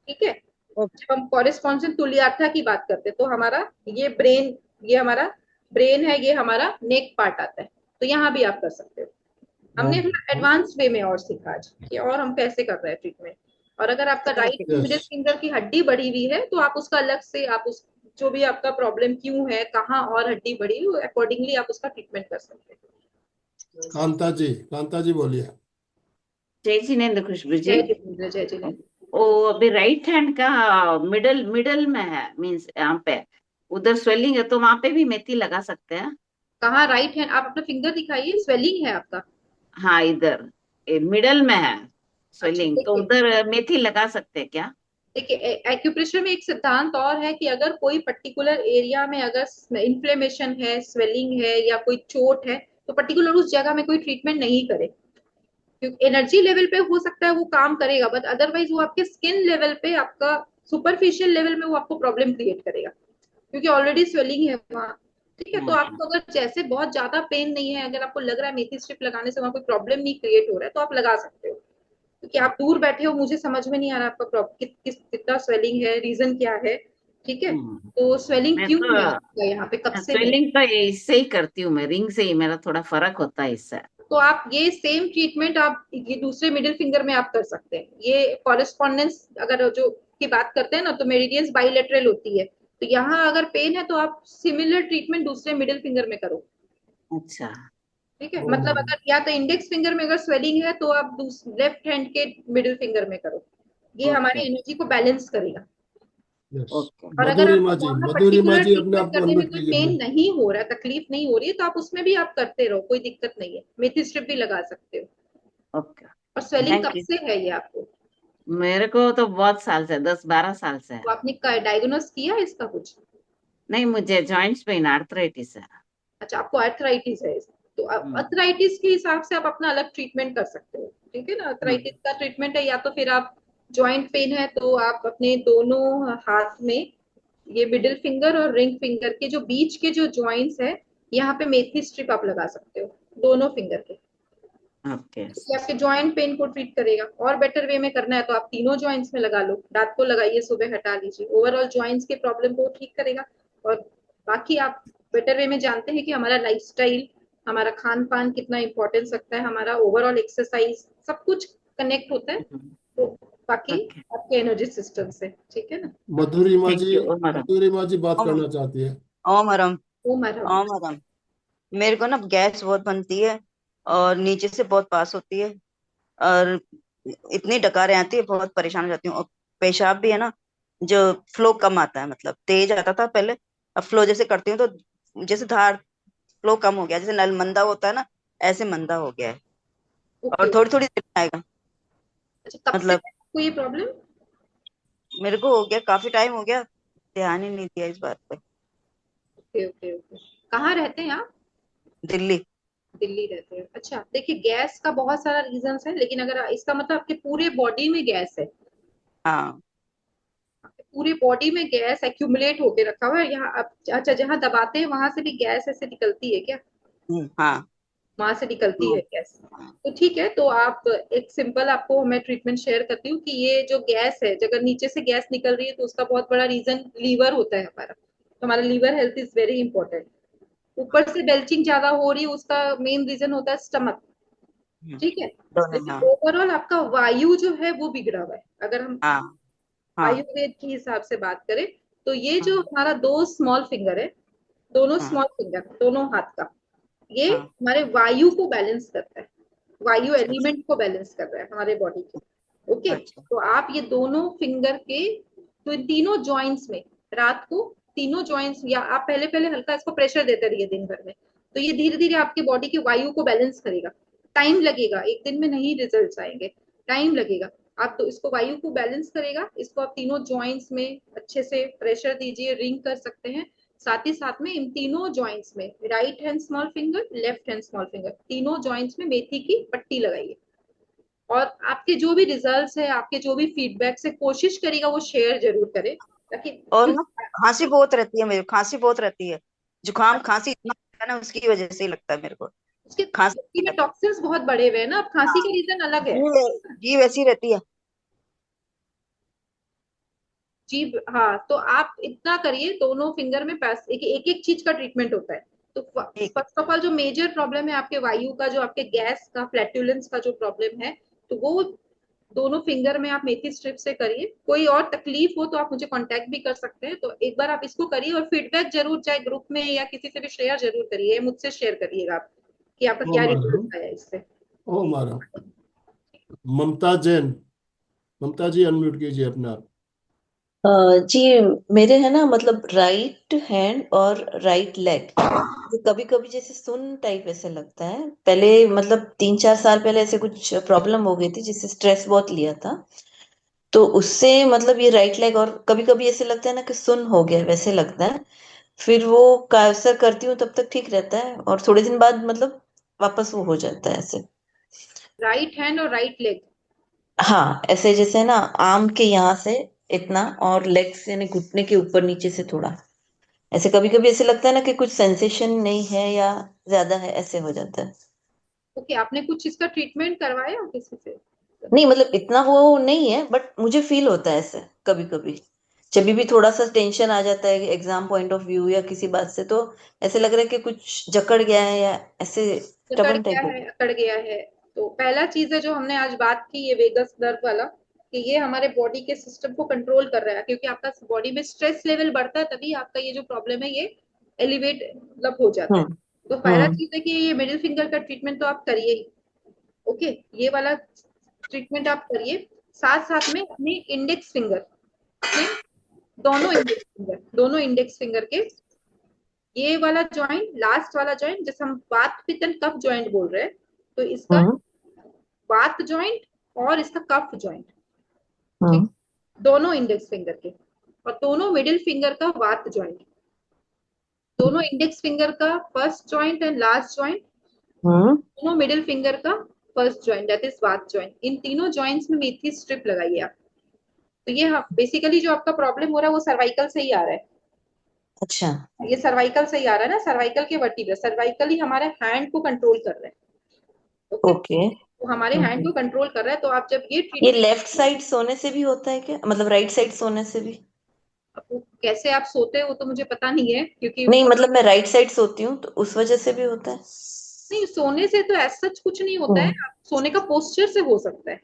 ठीक है, ओके। जब हम कॉरेस्पॉन्डेंस तुल्यता की बात करते हैं तो हमारा ये ब्रेन, ये हमारा ब्रेन है, ये हमारा नेक पार्ट आता है। तो यहाँ भी आप कर सकते हो। हमने अपना एडवांस वे में और सीखा आज कि और हम कैसे कर रहे हैं ट्रीटमेंट। और अगर आपका right okay. Middle yes. Finger की हड्डी बढ़ी हुई है तो आप उसका अलग से, आप उस जो भी आपका प्रॉब्लम क्यों है, कहाँ और हड्डी बढ़ी है, अकॉर्डिंगली आप उसका ट्रीटमेंट कर सकते हैं। कांता जी बोलिए। जय जिनेन्द्र खुशबू जी। जय जितेंद्र, जय जितेंद्र। वो अभी राइट हैंड का मिडल मिडल में है, मींस यहाँ पे उधर स्वेलिंग है तो वहां पे भी मेथी लगा सकते हैं। कहाँ? राइट हैंड, आप अपना फिंगर दिखाइए, स्वेलिंग है आपका? हाँ, इधर मिडल में है अच्छा स्वेलिंग, तो देखिए, उधर मेथी लगा सकते हैं क्या? देखिए एक्यूप्रेशर में एक सिद्धांत और है कि अगर कोई पर्टिकुलर एरिया में अगर इन्फ्लेमेशन है, स्वेलिंग है या कोई चोट है, तो पर्टिकुलर उस जगह में कोई ट्रीटमेंट नहीं करे, क्योंकि एनर्जी लेवल पे हो सकता है वो काम करेगा, बट अदरवाइज वो आपके स्किन लेवल पे, आपका सुपरफिशियल लेवल में वो आपको प्रॉब्लम क्रिएट करेगा, क्योंकि ऑलरेडी स्वेलिंग है वहाँ। ठीक है, तो हाँ, आपको अगर जैसे बहुत ज्यादा पेन नहीं है, अगर आपको लग रहा है मेथी स्ट्रिप लगाने से वहां कोई प्रॉब्लम नहीं क्रिएट हो रहा है, तो आप लगा सकते हो। क्योंकि आप दूर बैठे हो, मुझे समझ में नहीं आ रहा आपका कितना स्वेलिंग है, रीजन क्या है। ठीक है, हम्म। तो स्वेलिंग मैं क्यों तो है आपका यहाँ पे, कब से है? स्वेलिंग तो इससे ही करती हूँ, मैं रिंग से ही, मेरा थोड़ा फर्क होता है इससे। तो आप ये सेम ट्रीटमेंट आप ये दूसरे मिडिल फिंगर में आप कर सकते हैं। ये कॉरेस्पॉन्डेंस अगर जो की बात करते हैं ना, तो मेरिडियंस बाइलेटरल होती है, तो यहाँ अगर पेन है तो आप सिमिलर ट्रीटमेंट दूसरे मिडिल फिंगर में करो। अच्छा। ठीक है, ओ मतलब मारो। अगर या तो इंडेक्स फिंगर में अगर स्वेलिंग है तो आप लेफ्ट हैंड के मिडिल फिंगर में करो, ये ओके। हमारी एनर्जी को बैलेंस करेगा। यस। ओके। और अगर मधुरिमा आपको जी, वहां मधुरिमा पर्टिकुलर जी अपने ट्रीटमेंट आप को करने में अनम्यूट कोई कीजिए पेन प्लीज। नहीं हो रहा है, तकलीफ नहीं हो रही है, तो आप उसमें भी आप करते रहो, कोई दिक्कत नहीं है, मेथी स्ट्रिप भी लगा सकते हो। ओके। और स्वेलिंग थैंक कब यू। से है ये आपको? मेरे को तो बहुत साल से, 10-12 साल से है। तो आपने डायग्नोस किया इसका कुछ? नहीं, मुझे जॉइंट्स पेन आर्थराइटिस है। अच्छा, आपको अर्थराइटिस है तो हम्म। अर्थराइटिस के हिसाब से आप अपना अलग ट्रीटमेंट कर सकते हो। ठीक है ना, हम्म। अर्थराइटिस का ट्रीटमेंट है, या तो फिर आप जॉइंट पेन है तो आप अपने दोनों हाथ में, ये मिडिल फिंगर और रिंग फिंगर के जो बीच के जो जॉइंट्स है, यहाँ पे मेथी स्ट्रिप आप लगा सकते हो, दोनों फिंगर के। ओके। ये आपके जॉइंट पेन को ट्रीट करेगा। और बेटर वे में करना है तो आप तीनों जॉइंट्स में लगा लो, रात को लगाइए, सुबह हटा लीजिए, ओवरऑल जॉइंट्स के प्रॉब्लम को ठीक करेगा। और बाकी आप बेटर वे में जानते हैं कि हमारा लाइफस्टाइल, हमारा खान पान कितना इंपॉर्टेंस रखता है, हमारा ओवरऑल एक्सरसाइज, सब कुछ कनेक्ट होता है। तो बाकी ओके। आपके एनर्जी सिस्टम से, ठीक है ना। मधुरिमा थैंक जी, यू मैडम। मधुरिमा जी बात ओम करना चाहती है। ओम आराम। वो मरहम। ओम आराम। मेरे को ना गैस बहुत बनती है और नीचे से बहुत पास होती है, और इतनी डकारें आती है, बहुत परेशान हो जाती हूँ। और पेशाब भी है ना, जो फ्लो कम आता है, मतलब तेज आता था पहले, अब फ्लो जैसे करती हूँ तो जैसे धार, फ्लो कम हो गया, जैसे नल मंदा होता है ना, ऐसे मंदा हो गया है। और ओके, थोड़ी थोड़ी देर में आएगा। अच्छा कब से मतलब है आपको ये प्रॉब्लम? मेरे को हो गया, काफी टाइम हो गया, ध्यान ही नहीं दिया इस बात पे। ओके ओके ओके, कहाँ रहते हैं आप? दिल्ली। दिल्ली रहते हैं, अच्छा। देखिए, गैस का बहुत सारा रीजंस है, लेकिन अगर इसका मतलब आपके पूरे बॉडी में गैस है, हाँ। आपके पूरे बॉडी में गैस एक्यूमुलेट होके रखा हुआ है यहाँ अच्छा, जहाँ दबाते हैं वहां से भी गैस ऐसे निकलती है क्या? हाँ। वहां से निकलती हाँ। है गैस? तो ठीक है, तो आप एक सिंपल आपको मैं ट्रीटमेंट शेयर करती हूँ कि ये जो गैस है, अगर नीचे से गैस निकल रही है तो उसका बहुत बड़ा रीजन लीवर होता है हमारा, तो हमारा liver health is very important. ऊपर से बेल्चिंग ज्यादा हो रही है, उसका मेन रीजन होता है स्टमक। ठीक है, दोनों। लेकिन हाँ। ओवरऑल आपका वायु जो है वो बिगड़ा हुआ है। अगर हम हाँ। हाँ। आयुर्वेद के हिसाब से बात करें, तो ये जो हाँ। हमारा दो स्मॉल फिंगर है, दोनों हाँ। स्मॉल फिंगर, दोनों हाथ का, ये हाँ। हमारे वायु को बैलेंस करता है, वायु अच्छा। एलिमेंट को बैलेंस कर रहा है हमारे बॉडी के। ओके, अच्छा। तो आप ये दोनों फिंगर के, तो इन तीनों जॉइंट्स में रात को, तीनों जॉइंट्स, या आप पहले पहले हल्का इसको प्रेशर देते रहिए दिन भर में, तो ये धीरे धीरे आपके बॉडी के वायु को बैलेंस करेगा। टाइम लगेगा, एक दिन में नहीं रिजल्ट आएंगे, टाइम लगेगा। आप तो इसको वायु को बैलेंस करेगा, इसको आप तीनों जॉइंट्स में अच्छे से प्रेशर दीजिए, रिंग कर सकते हैं। साथ ही साथ में इन तीनों जॉइंट्स में, right hand small finger, left hand small finger, तीनों जॉइंट्स में मेथी की पट्टी लगाइए। और आपके जो भी रिजल्ट्स है, आपके जो भी फीडबैक से, कोशिश करिएगा वो शेयर जरूर करें, ताकि और ना खांसी बहुत रहती है, मेरे खांसी बहुत रहती है, जुकाम खांसी इतना होता है ना, उसकी वजह से ही लगता है मेरे को उसके बॉडी खांसी। में टॉक्सिन्स बहुत बढ़े हुए हैं ना, अब खांसी का रीजन अलग है। जी वैसी रहती है। जी हाँ, तो आप इतना करिए, दोनों फिंगर में पास एक एक चीज का ट्रीटमेंट होता है। तो ठीक है। फर्स्ट ऑफ ऑल जो मेजर प्रॉब्लम है आपके वायु का, जो आपके गैस का, फ्लैटुलेंस का जो प्रॉब्लम है, तो वो दोनों फिंगर में आप मेथी स्ट्रिप से करिए। कोई और तकलीफ हो तो आप मुझे कांटेक्ट भी कर सकते हैं, तो एक बार आप इसको करिए और फीडबैक जरूर, चाहे ग्रुप में या किसी से भी शेयर जरूर करिए, मुझसे शेयर करिएगा आप कि आपका ओ क्या मरहम। रिजल्ट आया इससे। ओ मरहम। ममता जैन, ममता जी अनम्यूट कीजिए अपना आप। जी, मेरे है ना, मतलब राइट हैंड और राइट लेग, कभी कभी जैसे सुन टाइप ऐसे लगता है। पहले मतलब 3-4 साल पहले ऐसे कुछ प्रॉब्लम हो गई थी जिससे स्ट्रेस बहुत लिया था, तो उससे मतलब ये राइट लेग, और कभी कभी ऐसे लगता है ना कि सुन हो गया वैसे लगता है। फिर वो कायसर करती हूँ तब तक ठीक रहता है, और थोड़े दिन बाद मतलब वापस वो हो जाता है ऐसे। राइट हैंड और राइट लेग। हाँ, ऐसे जैसे ना आर्म के यहाँ से इतना, और लेग से यानी घुटने के ऊपर नीचे से थोड़ा, ऐसे कभी कभी ऐसे लगता है ना कि कुछ सेंसेशन नहीं है या ज्यादा है, ऐसे हो जाता है। ओके, आपने कुछ इसका ट्रीटमेंट करवाया किसी से? नहीं मतलब इतना वो नहीं है, बट मुझे फील होता है ऐसे कभी कभी, जब भी थोड़ा सा टेंशन आ जाता है एग्जाम पॉइंट ऑफ व्यू या किसी बात से, तो ऐसे लग रहा है कि कुछ जकड़ गया है या ऐसे अकड़ स्टबन गया टाइप हो है, अकड़ गया है। तो पहला चीज है जो हमने आज बात की, ये वेगस नर्व वाला, कि ये हमारे बॉडी के सिस्टम को कंट्रोल कर रहा है, क्योंकि आपका बॉडी में स्ट्रेस लेवल बढ़ता है तभी आपका ये जो प्रॉब्लम है ये एलिवेट मतलब हो जाता गया। है। तो पहला हम्म। चीज है कि ये मिडिल फिंगर का ट्रीटमेंट तो आप करिए ही। ओके, ये वाला ट्रीटमेंट आप करिए। साथ साथ में अपनी इंडेक्स फिंगर, अपने दोनों इंडेक्स फिंगर के ये वाला जॉइंट, लास्ट वाला जॉइंट, जैसे हम बात पितन कफ जॉइंट बोल रहे हैं, तो इसका हम्म। बात जॉइंट और इसका कफ जॉइंट, ठीक, हम्म। दोनों इंडेक्स फिंगर के, और दोनों मिडिल फिंगर का वात जॉइंट, दोनों इंडेक्स फिंगर का first joint and last joint, hmm. दोनों मिडिल फिंगर का first joint that is vata joint, इन तीनों जॉइंट्स में मेथी स्ट्रिप लगाइए आप। तो ये बेसिकली जो आपका प्रॉब्लम हो रहा है वो सर्वाइकल से ही आ रहा है। अच्छा। ये सर्वाइकल से ही आ रहा है ना, सर्वाइकल के वर्टिब्रा, सर्वाइकल ही हमारे हैंड को कंट्रोल कर रहा है। Okay, okay. तो हमारे हैंड को कंट्रोल कर रहा है, तो आप जब ये ये ट्रीटमेंट, लेफ्ट साइड सोने से भी होता है क्या, मतलब राइट साइड सोने से भी? कैसे आप सोते हो तो मुझे पता नहीं है, क्योंकि नहीं मतलब मैं राइट साइड सोती हूँ तो उस वजह से भी होता है। नहीं, सोने से तो ऐसा सच कुछ नहीं होता है, हम्म। सोने का पोस्चर से हो सकता है।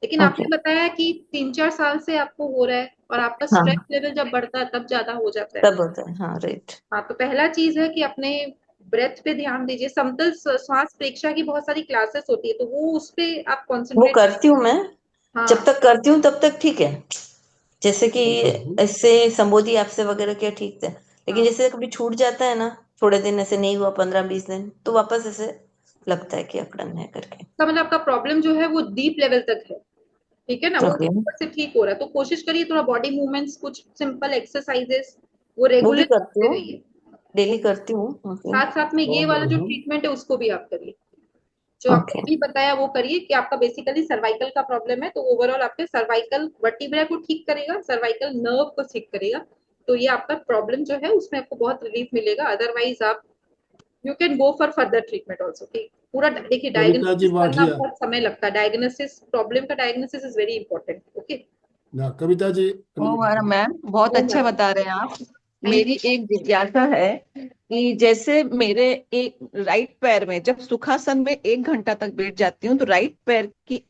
लेकिन ओके। आपने बताया कि 3-4 साल से आपको हो रहा है और आपका स्ट्रेस हाँ, लेवल जब बढ़ता है तब ज्यादा हो जाता है। तब होता है, हाँ राइट। हाँ, तो पहला चीज है कि अपने ब्रेथ पे ध्यान दीजिए। समतल श्वास प्रेक्षा की बहुत सारी क्लासेस होती है, तो वो उस पे आप वो कंसंट्रेट। करती हूँ मैं, जब हाँ तक करती हूँ तब तक ठीक है, जैसे कि हम्म। इससे संबोधि आपसे वगैरह क्या ठीक है। लेकिन हाँ, जैसे कभी छूट जाता है ना, थोड़े दिन ऐसे नहीं हुआ, 15-20 दिन, तो वापस ऐसे लगता है कि अकड़न है करके। इसका मतलब आपका प्रॉब्लम जो है वो डीप लेवल तक है, ठीक है ना, वो ओके। ऊपर से ठीक हो रहा है, तो कोशिश करिए थोड़ा बॉडी मूवमेंट्स, कुछ सिंपल एक्सरसाइजेस वो वो भी रेगुलर करती करते हूँ, रहिए। डेली करती हूँ। ओके। साथ साथ में ये वाला जो हम्म। ट्रीटमेंट है उसको भी आप करिए, जो आपने ओके। अभी बताया वो करिए, कि आपका बेसिकली सर्वाइकल का प्रॉब्लम है, तो ओवरऑल आपके सर्वाइकल वर्टिब्रा को ठीक करेगा, सर्वाइकल नर्व को ठीक करेगा, तो ये आपका प्रॉब्लम जो है उसमें आपको बहुत रिलीफ मिलेगा। अदरवाइज आप you can go for further treatment also. ठीक, पूरा देखिए, कविता जी डायग्नोसिस करना भाटिया। बहुत समय लगता है, डायग्नोसिस, प्रॉब्लम का diagnosis is very important. Okay, ना कविता जी ओ unmute मैडम, मैम बहुत ओ अच्छा मैडम, बता रहे हैं आप। थैंक मेरी एक जिज्ञासा है कि जैसे मेरे एक राइट पैर में जब सुखासन में 1 घंटा तक बैठ जाती हूँ तो राइट पैर की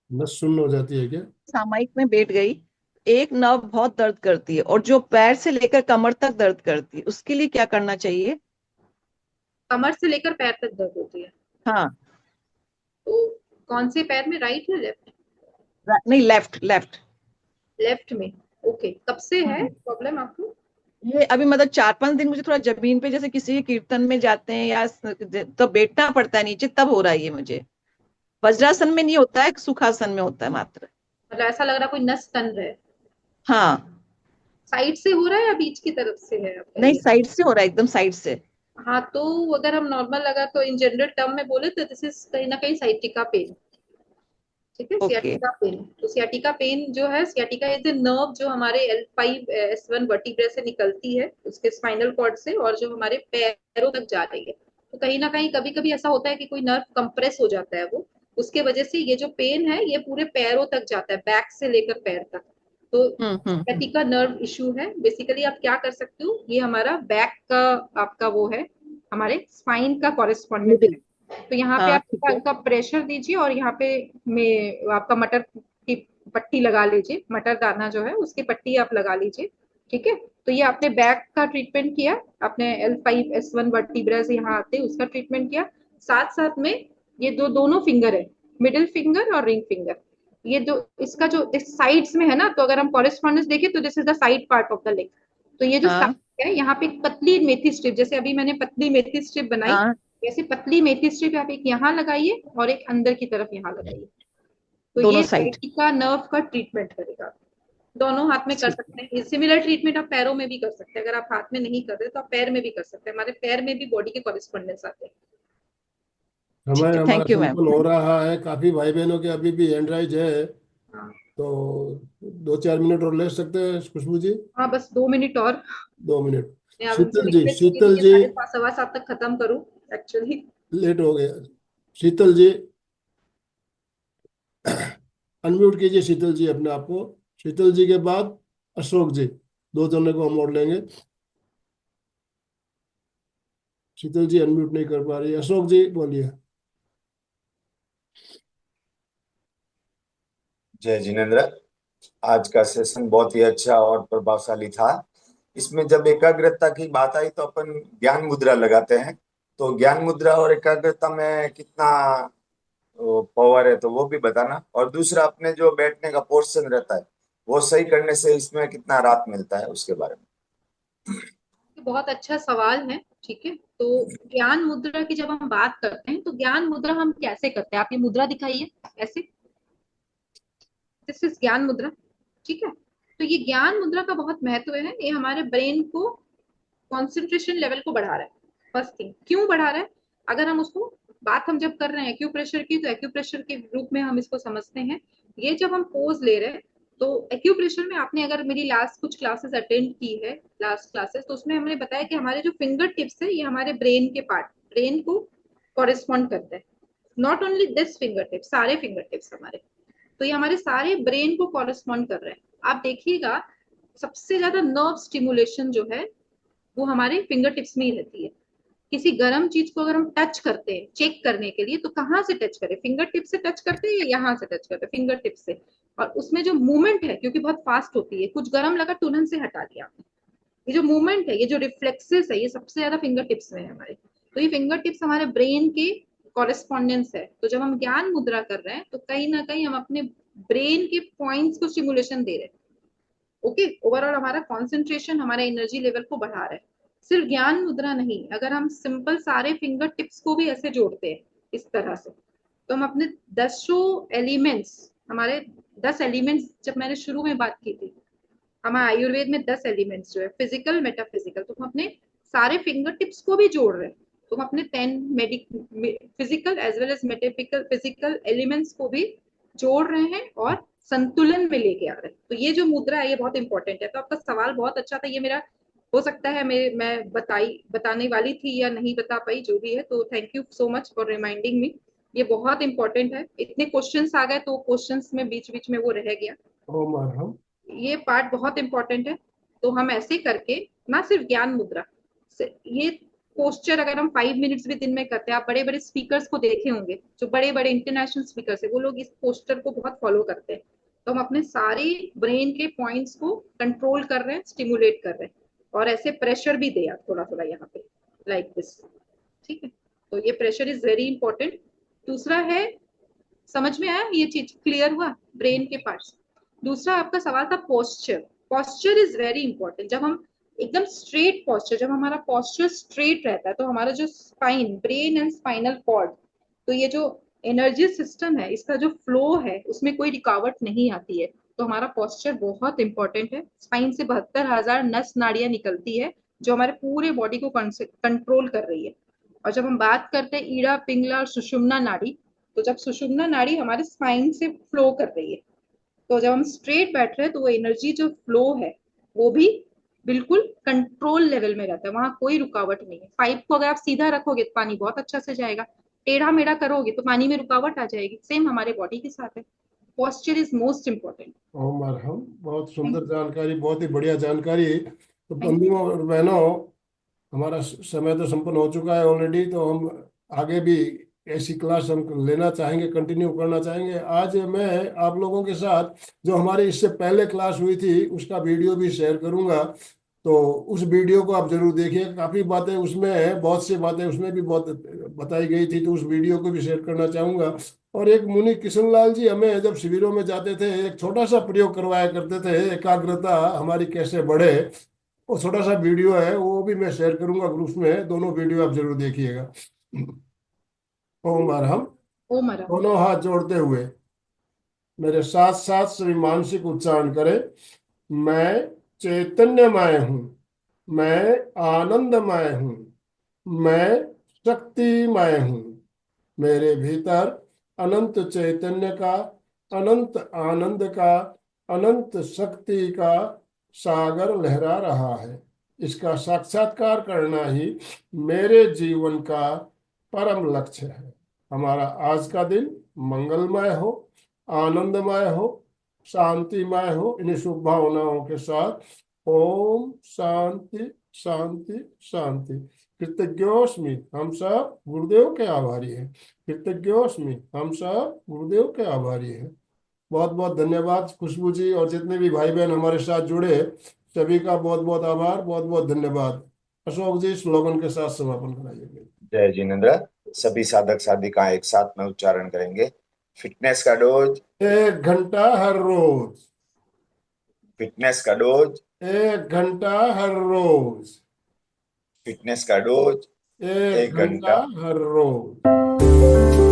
नस शून्य हो जाती है क्या? सामायिक में बैठ गई, एक नर्व बहुत दर्द करती है और जो पैर से लेकर कमर तक दर्द करती है, उसके लिए क्या करना चाहिए? कमर से लेकर पैर तक दर्द होती है, हाँ। तो कौन से पैर में, राइट या लेफ्ट? नहीं, लेफ्ट लेफ्ट। लेफ्ट में। ओके, कब से है प्रॉब्लम आपको? ये अभी मतलब 4-5 दिन मुझे थोड़ा जमीन पे जैसे किसी के कीर्तन में जाते हैं या तो बैठना पड़ता है नीचे, तब हो रहा है ये मुझे। वज्रासन में नहीं होता है, सुखासन में होता है मात्र। मतलब ऐसा लग रहा है कोई नस तन रहा है, हाँ। साइड से हो रहा है या बीच की तरफ से है आपका नहीं, ये? साइड से हो रहा है, एकदम साइड से। हाँ, तो अगर हम नॉर्मल लगा तो इन जनरल टर्म में बोले तो दिस इज कहीं ना कहीं साइटिका पेन। ठीक है, ओके। सियाटिका पेन, तो सियाटिका पेन जो है, सियाटिका इज द नर्व जो हमारे L5S1 वर्टिब्रा से निकलती है, उसके स्पाइनल कॉर्ड से, और जो हमारे पैरों तक जा रही है। तो कहीं ना कहीं कभी कभी ऐसा होता है कि कोई नर्व कंप्रेस हो जाता है, वो उसके वजह से ये जो पेन है ये पूरे पैरों तक जाता है, बैक से लेकर पैर तक। तो हम्म। सियाटिका नर्व इशू है। बेसिकली आप क्या कर सकते हो, ये हमारा बैक का आपका वो है, हमारे स्पाइन का कॉरेस्पॉन्डेंट मिडिल। है। तो यहाँ पे हाँ, आप ठीक है। हल्का प्रेशर दीजिए, और यहाँ पे में आपका मटर की पट्टी लगा लीजिए, मटर दाना जो है उसकी पट्टी आप लगा लीजिए। ठीक है, तो ये आपने बैक का ट्रीटमेंट किया, आपने L5S1 वर्टिब्रा से यहाँ आते उसका ट्रीटमेंट किया। साथ साथ में ये दोनों फिंगर है, मिडिल फिंगर और रिंग फिंगर, ये जो इसका जो साइड्स में है ना, तो अगर हम कॉरेस्पॉन्डेंस देखें तो this is the side part of the leg. तो ये जो हाँ साइड है, यहाँ पे एक पतली मेथी स्ट्रिप, जैसे अभी मैंने पतली मेथी स्ट्रिप बनाई, हाँ ऐसे पतली मेथी स्ट्रिप आप एक यहाँ लगाइए और एक अंदर की तरफ यहाँ लगाइए। तो दोनों ये साइड। का नर्व का ट्रीटमेंट करेगा। दोनों हाथ में कर सकते हैं। सिमिलर ट्रीटमेंट आप पैरों में भी कर सकते हैं। अगर आप हाथ में नहीं कर रहे तो आप पैर में भी कर सकते हैं। हमारे पैर में भी बॉडी के कॉरेस्पॉन्डेंस आते हैं। समय ठीक है, हमारा थैंक यू मैम। संपन्न हो रहा है। काफी भाई बहनों के अभी भी हैंड राइज है, हाँ तो 2-4 मिनट और ले सकते हैं खुशबू जी। हाँ, बस 2 मिनट और। 2 मिनट। मैं अब उनसे शीतल जी, रिक्वेस्ट की थी शीतल कि जी, 7:15 तक खत्म करूं एक्चुअली। लेट हो गया। शीतल जी, अनम्यूट कीजिए शीतल जी अपने आप को। शीतल जी के बाद अशोक जी, दो जने को हम और लेंगे। शीतल जी अनम्यूट नहीं कर पा रही। अशोक जी बोलिए। जय जिनेन्द्र। आज का सेशन बहुत ही अच्छा और प्रभावशाली था। इसमें जब एकाग्रता की बात आई तो अपन ज्ञान मुद्रा लगाते हैं, तो ज्ञान मुद्रा और एकाग्रता में कितना पावर है तो वो भी बताना। और दूसरा, अपने जो बैठने का पोर्शन रहता है वो सही करने से इसमें कितना राहत मिलता है उसके बारे में। बहुत अच्छा सवाल है। ठीक है, तो ज्ञान मुद्रा की जब हम बात करते हैं तो ज्ञान मुद्रा हम कैसे करते हैं? आप ये मुद्रा दिखाइए ऐसे, दिस इज ज्ञान मुद्रा। ठीक है, तो ये ज्ञान मुद्रा का बहुत महत्व है। ये हमारे ब्रेन को कंसंट्रेशन लेवल को बढ़ा रहा है। फर्स्ट थिंग, क्यों बढ़ा रहा है? अगर हम उसको बात हम जब कर रहे हैं एक्यूप्रेशर की, तो एक्यूप्रेशर के रूप में हम इसको समझते हैं। ये जब हम पोज ले रहे हैं तो एक्यूप्रेशर में, आपने अगर मेरी लास्ट कुछ क्लासेस अटेंड की है, लास्ट क्लासेस, तो उसमें हमने बताया कि हमारे जो फिंगर टिप्स है ये हमारे ब्रेन के पार्ट, ब्रेन को कॉरेस्पॉन्ड करते हैं। Not only this finger tips, सारे फिंगर टिप्स हमारे, तो ये हमारे सारे ब्रेन को कॉरेस्पॉन्ड कर रहे हैं। आप देखिएगा सबसे ज्यादा नर्व स्टिमुलेशन जो है वो हमारे फिंगर टिप्स में ही रहती है। किसी गर्म चीज को अगर हम टच करते हैं चेक करने के लिए, तो कहाँ से टच करें? फिंगर टिप से टच करते हैं या यहाँ से टच करते हैं? फिंगर टिप से। और उसमें जो मूवमेंट है, क्योंकि बहुत फास्ट होती है, कुछ गर्म लगा तुरंत से हटा दिया आपने, ये जो मूवमेंट है, ये जो रिफ्लेक्सेस है, ये सबसे ज्यादा फिंगर टिप्स में है हमारे। तो ये फिंगर टिप्स हमारे ब्रेन के कॉरेस्पॉन्डेंस है। तो जब हम ज्ञान मुद्रा कर रहे हैं तो कहीं ना कहीं हम अपने ब्रेन के पॉइंट्स को स्टिमुलेशन दे रहे हैं। ओके, ओवरऑल हमारा कॉन्सेंट्रेशन, हमारा एनर्जी लेवल को बढ़ा रहा है। सिर्फ ज्ञान मुद्रा नहीं, अगर हम सिंपल सारे फिंगर टिप्स को भी ऐसे जोड़ते हैं इस तरह से, तो हम अपने 10 एलिमेंट्स, हमारे 10 एलिमेंट्स, जब मैंने शुरू में बात की थी, हमारे आयुर्वेद में 10 एलिमेंट्स जो है फिजिकल मेटाफिजिकल, तो हम अपने सारे फिंगर टिप्स को भी जोड़ रहे हैं। तो हम अपने 10 physical as well as metaphysical physical elements को भी जोड़ रहे हैं और संतुलन में लेके आ रहे हैं। तो ये जो मुद्रा है ये बहुत इंपॉर्टेंट है। तो आपका सवाल बहुत अच्छा था। ये मेरा हो सकता है मैं बताने वाली थी या नहीं बता पाई, जो भी है। तो thank you so much for reminding me. ये बहुत इंपॉर्टेंट है। इतने क्वेश्चंस आ गए तो क्वेश्चंस में बीच बीच में वो रह गया। ओ मरहम। ये पार्ट बहुत इंपॉर्टेंट है। तो हम ऐसे करके, ना सिर्फ ज्ञान मुद्रा, ये पोस्चर अगर हम 5 मिनट्स भी दिन में करते हैं, आप बड़े बड़े स्पीकर्स को देखे होंगे, जो बड़े बड़े इंटरनेशनल स्पीकर्स है, वो लोग इस पोस्चर को बहुत फॉलो करते हैं। तो हम अपने सारे ब्रेन के पॉइंट्स को कंट्रोल कर रहे हैं, स्टिमुलेट कर रहे हैं, और ऐसे प्रेशर भी दे आप थोड़ा थोड़ा यहाँ पे, लाइक दिस। ठीक है, तो ये प्रेशर इज वेरी इंपॉर्टेंट। दूसरा है, समझ में आया? ये चीज क्लियर हुआ ब्रेन के पार्ट्स। दूसरा आपका सवाल था posture. Posture is very important. जब हम एकदम स्ट्रेट पोस्चर, जब हमारा पोस्चर स्ट्रेट रहता है, तो हमारा जो spine, brain and spinal cord, तो ये जो एनर्जी सिस्टम है, इसका जो फ्लो है, उसमें कोई रुकावट नहीं आती है। तो हमारा पोस्चर बहुत इंपॉर्टेंट है। स्पाइन से 72,000 नस नाड़ियां निकलती है जो हमारे पूरे बॉडी को कंट्रोल कर रही है। और जब हम बात करते हैं ईड़ा, पिंगला और सुषुम्ना नाड़ी, तो जब सुषुम्ना नाड़ी हमारे स्पाइन से फ्लो कर रही है, तो जब हम स्ट्रेट बैठ रहे हैं तो वो एनर्जी जो फ्लो है वो भी बिल्कुल कंट्रोल लेवल में रहता है। वहां कोई रुकावट नहीं है। पाइप को अगर आप सीधा रखोगे तो पानी बहुत अच्छा से जाएगा, टेढ़ा मेढ़ा करोगे तो पानी में रुकावट आ जाएगी। सेम हमारे बॉडी के साथ है। Posture is most important. ओ मरहम, बहुत सुंदर जानकारी, बहुत ही बढ़िया जानकारी। तो थैंक यू। बंधुओं और बहनों, हमारा समय तो संपन्न हो चुका है ऑलरेडी। तो हम आगे भी ऐसी क्लास हम लेना चाहेंगे, कंटिन्यू करना चाहेंगे। आज मैं आप लोगों के साथ जो हमारी इससे पहले क्लास हुई थी उसका वीडियो भी शेयर करूंगा। तो उस वीडियो को आप जरूर देखिए। काफ़ी बातें उसमें है, बहुत सी बातें उसमें भी बहुत बताई गई थी, तो उस वीडियो को भी शेयर करना चाहूँगा। और एक मुनि किशनलाल जी हमें जब शिविरों में जाते थे एक छोटा सा प्रयोग करवाया करते थे, एकाग्रता हमारी कैसे बढ़े। वो छोटा सा वीडियो है, वो भी मैं शेयर करूंगा ग्रुप्स में, दोनों वीडियो आप जरूर देखिएगा। ओम अरहम। ओम अरहम। दोनों हाथ जोड़ते हुए मेरे साथ साथ सभी मानसिक उच्चारण करें। मैं चैतन्यमय हूँ, मैं आनंदमय हूँ, मैं शक्तिमय हूँ। मेरे भीतर अनंत चैतन्य का, अनंत आनंद का, अनंत शक्ति का सागर लहरा रहा है। इसका साक्षात्कार करना ही मेरे जीवन का परम लक्ष्य है। हमारा आज का दिन मंगलमय हो, आनंदमय हो, शांतिमय हो। इन्हीं शुभ भावनाओं के साथ ओम शांति शांति शांति। कृतज्ञोस्मि, हम सब गुरुदेव के आभारी हैं। कृतज्ञोस्मि, हम सब गुरुदेव के आभारी हैं। बहुत बहुत धन्यवाद खुशबू जी, और जितने भी भाई बहन हमारे साथ जुड़े सभी का बहुत बहुत आभार, बहुत बहुत धन्यवाद। अशोक जी स्लोगन के साथ समापन कराइए। जय जिनेन्द्र। सभी साधक साधिका एक साथ में उच्चारण करेंगे। फिटनेस का डोज 1 घंटा हर रोज। फिटनेस का डोज 1 घंटा हर रोज। फिटनेस का डोज 1 1 घंटा घंटा हर रोज।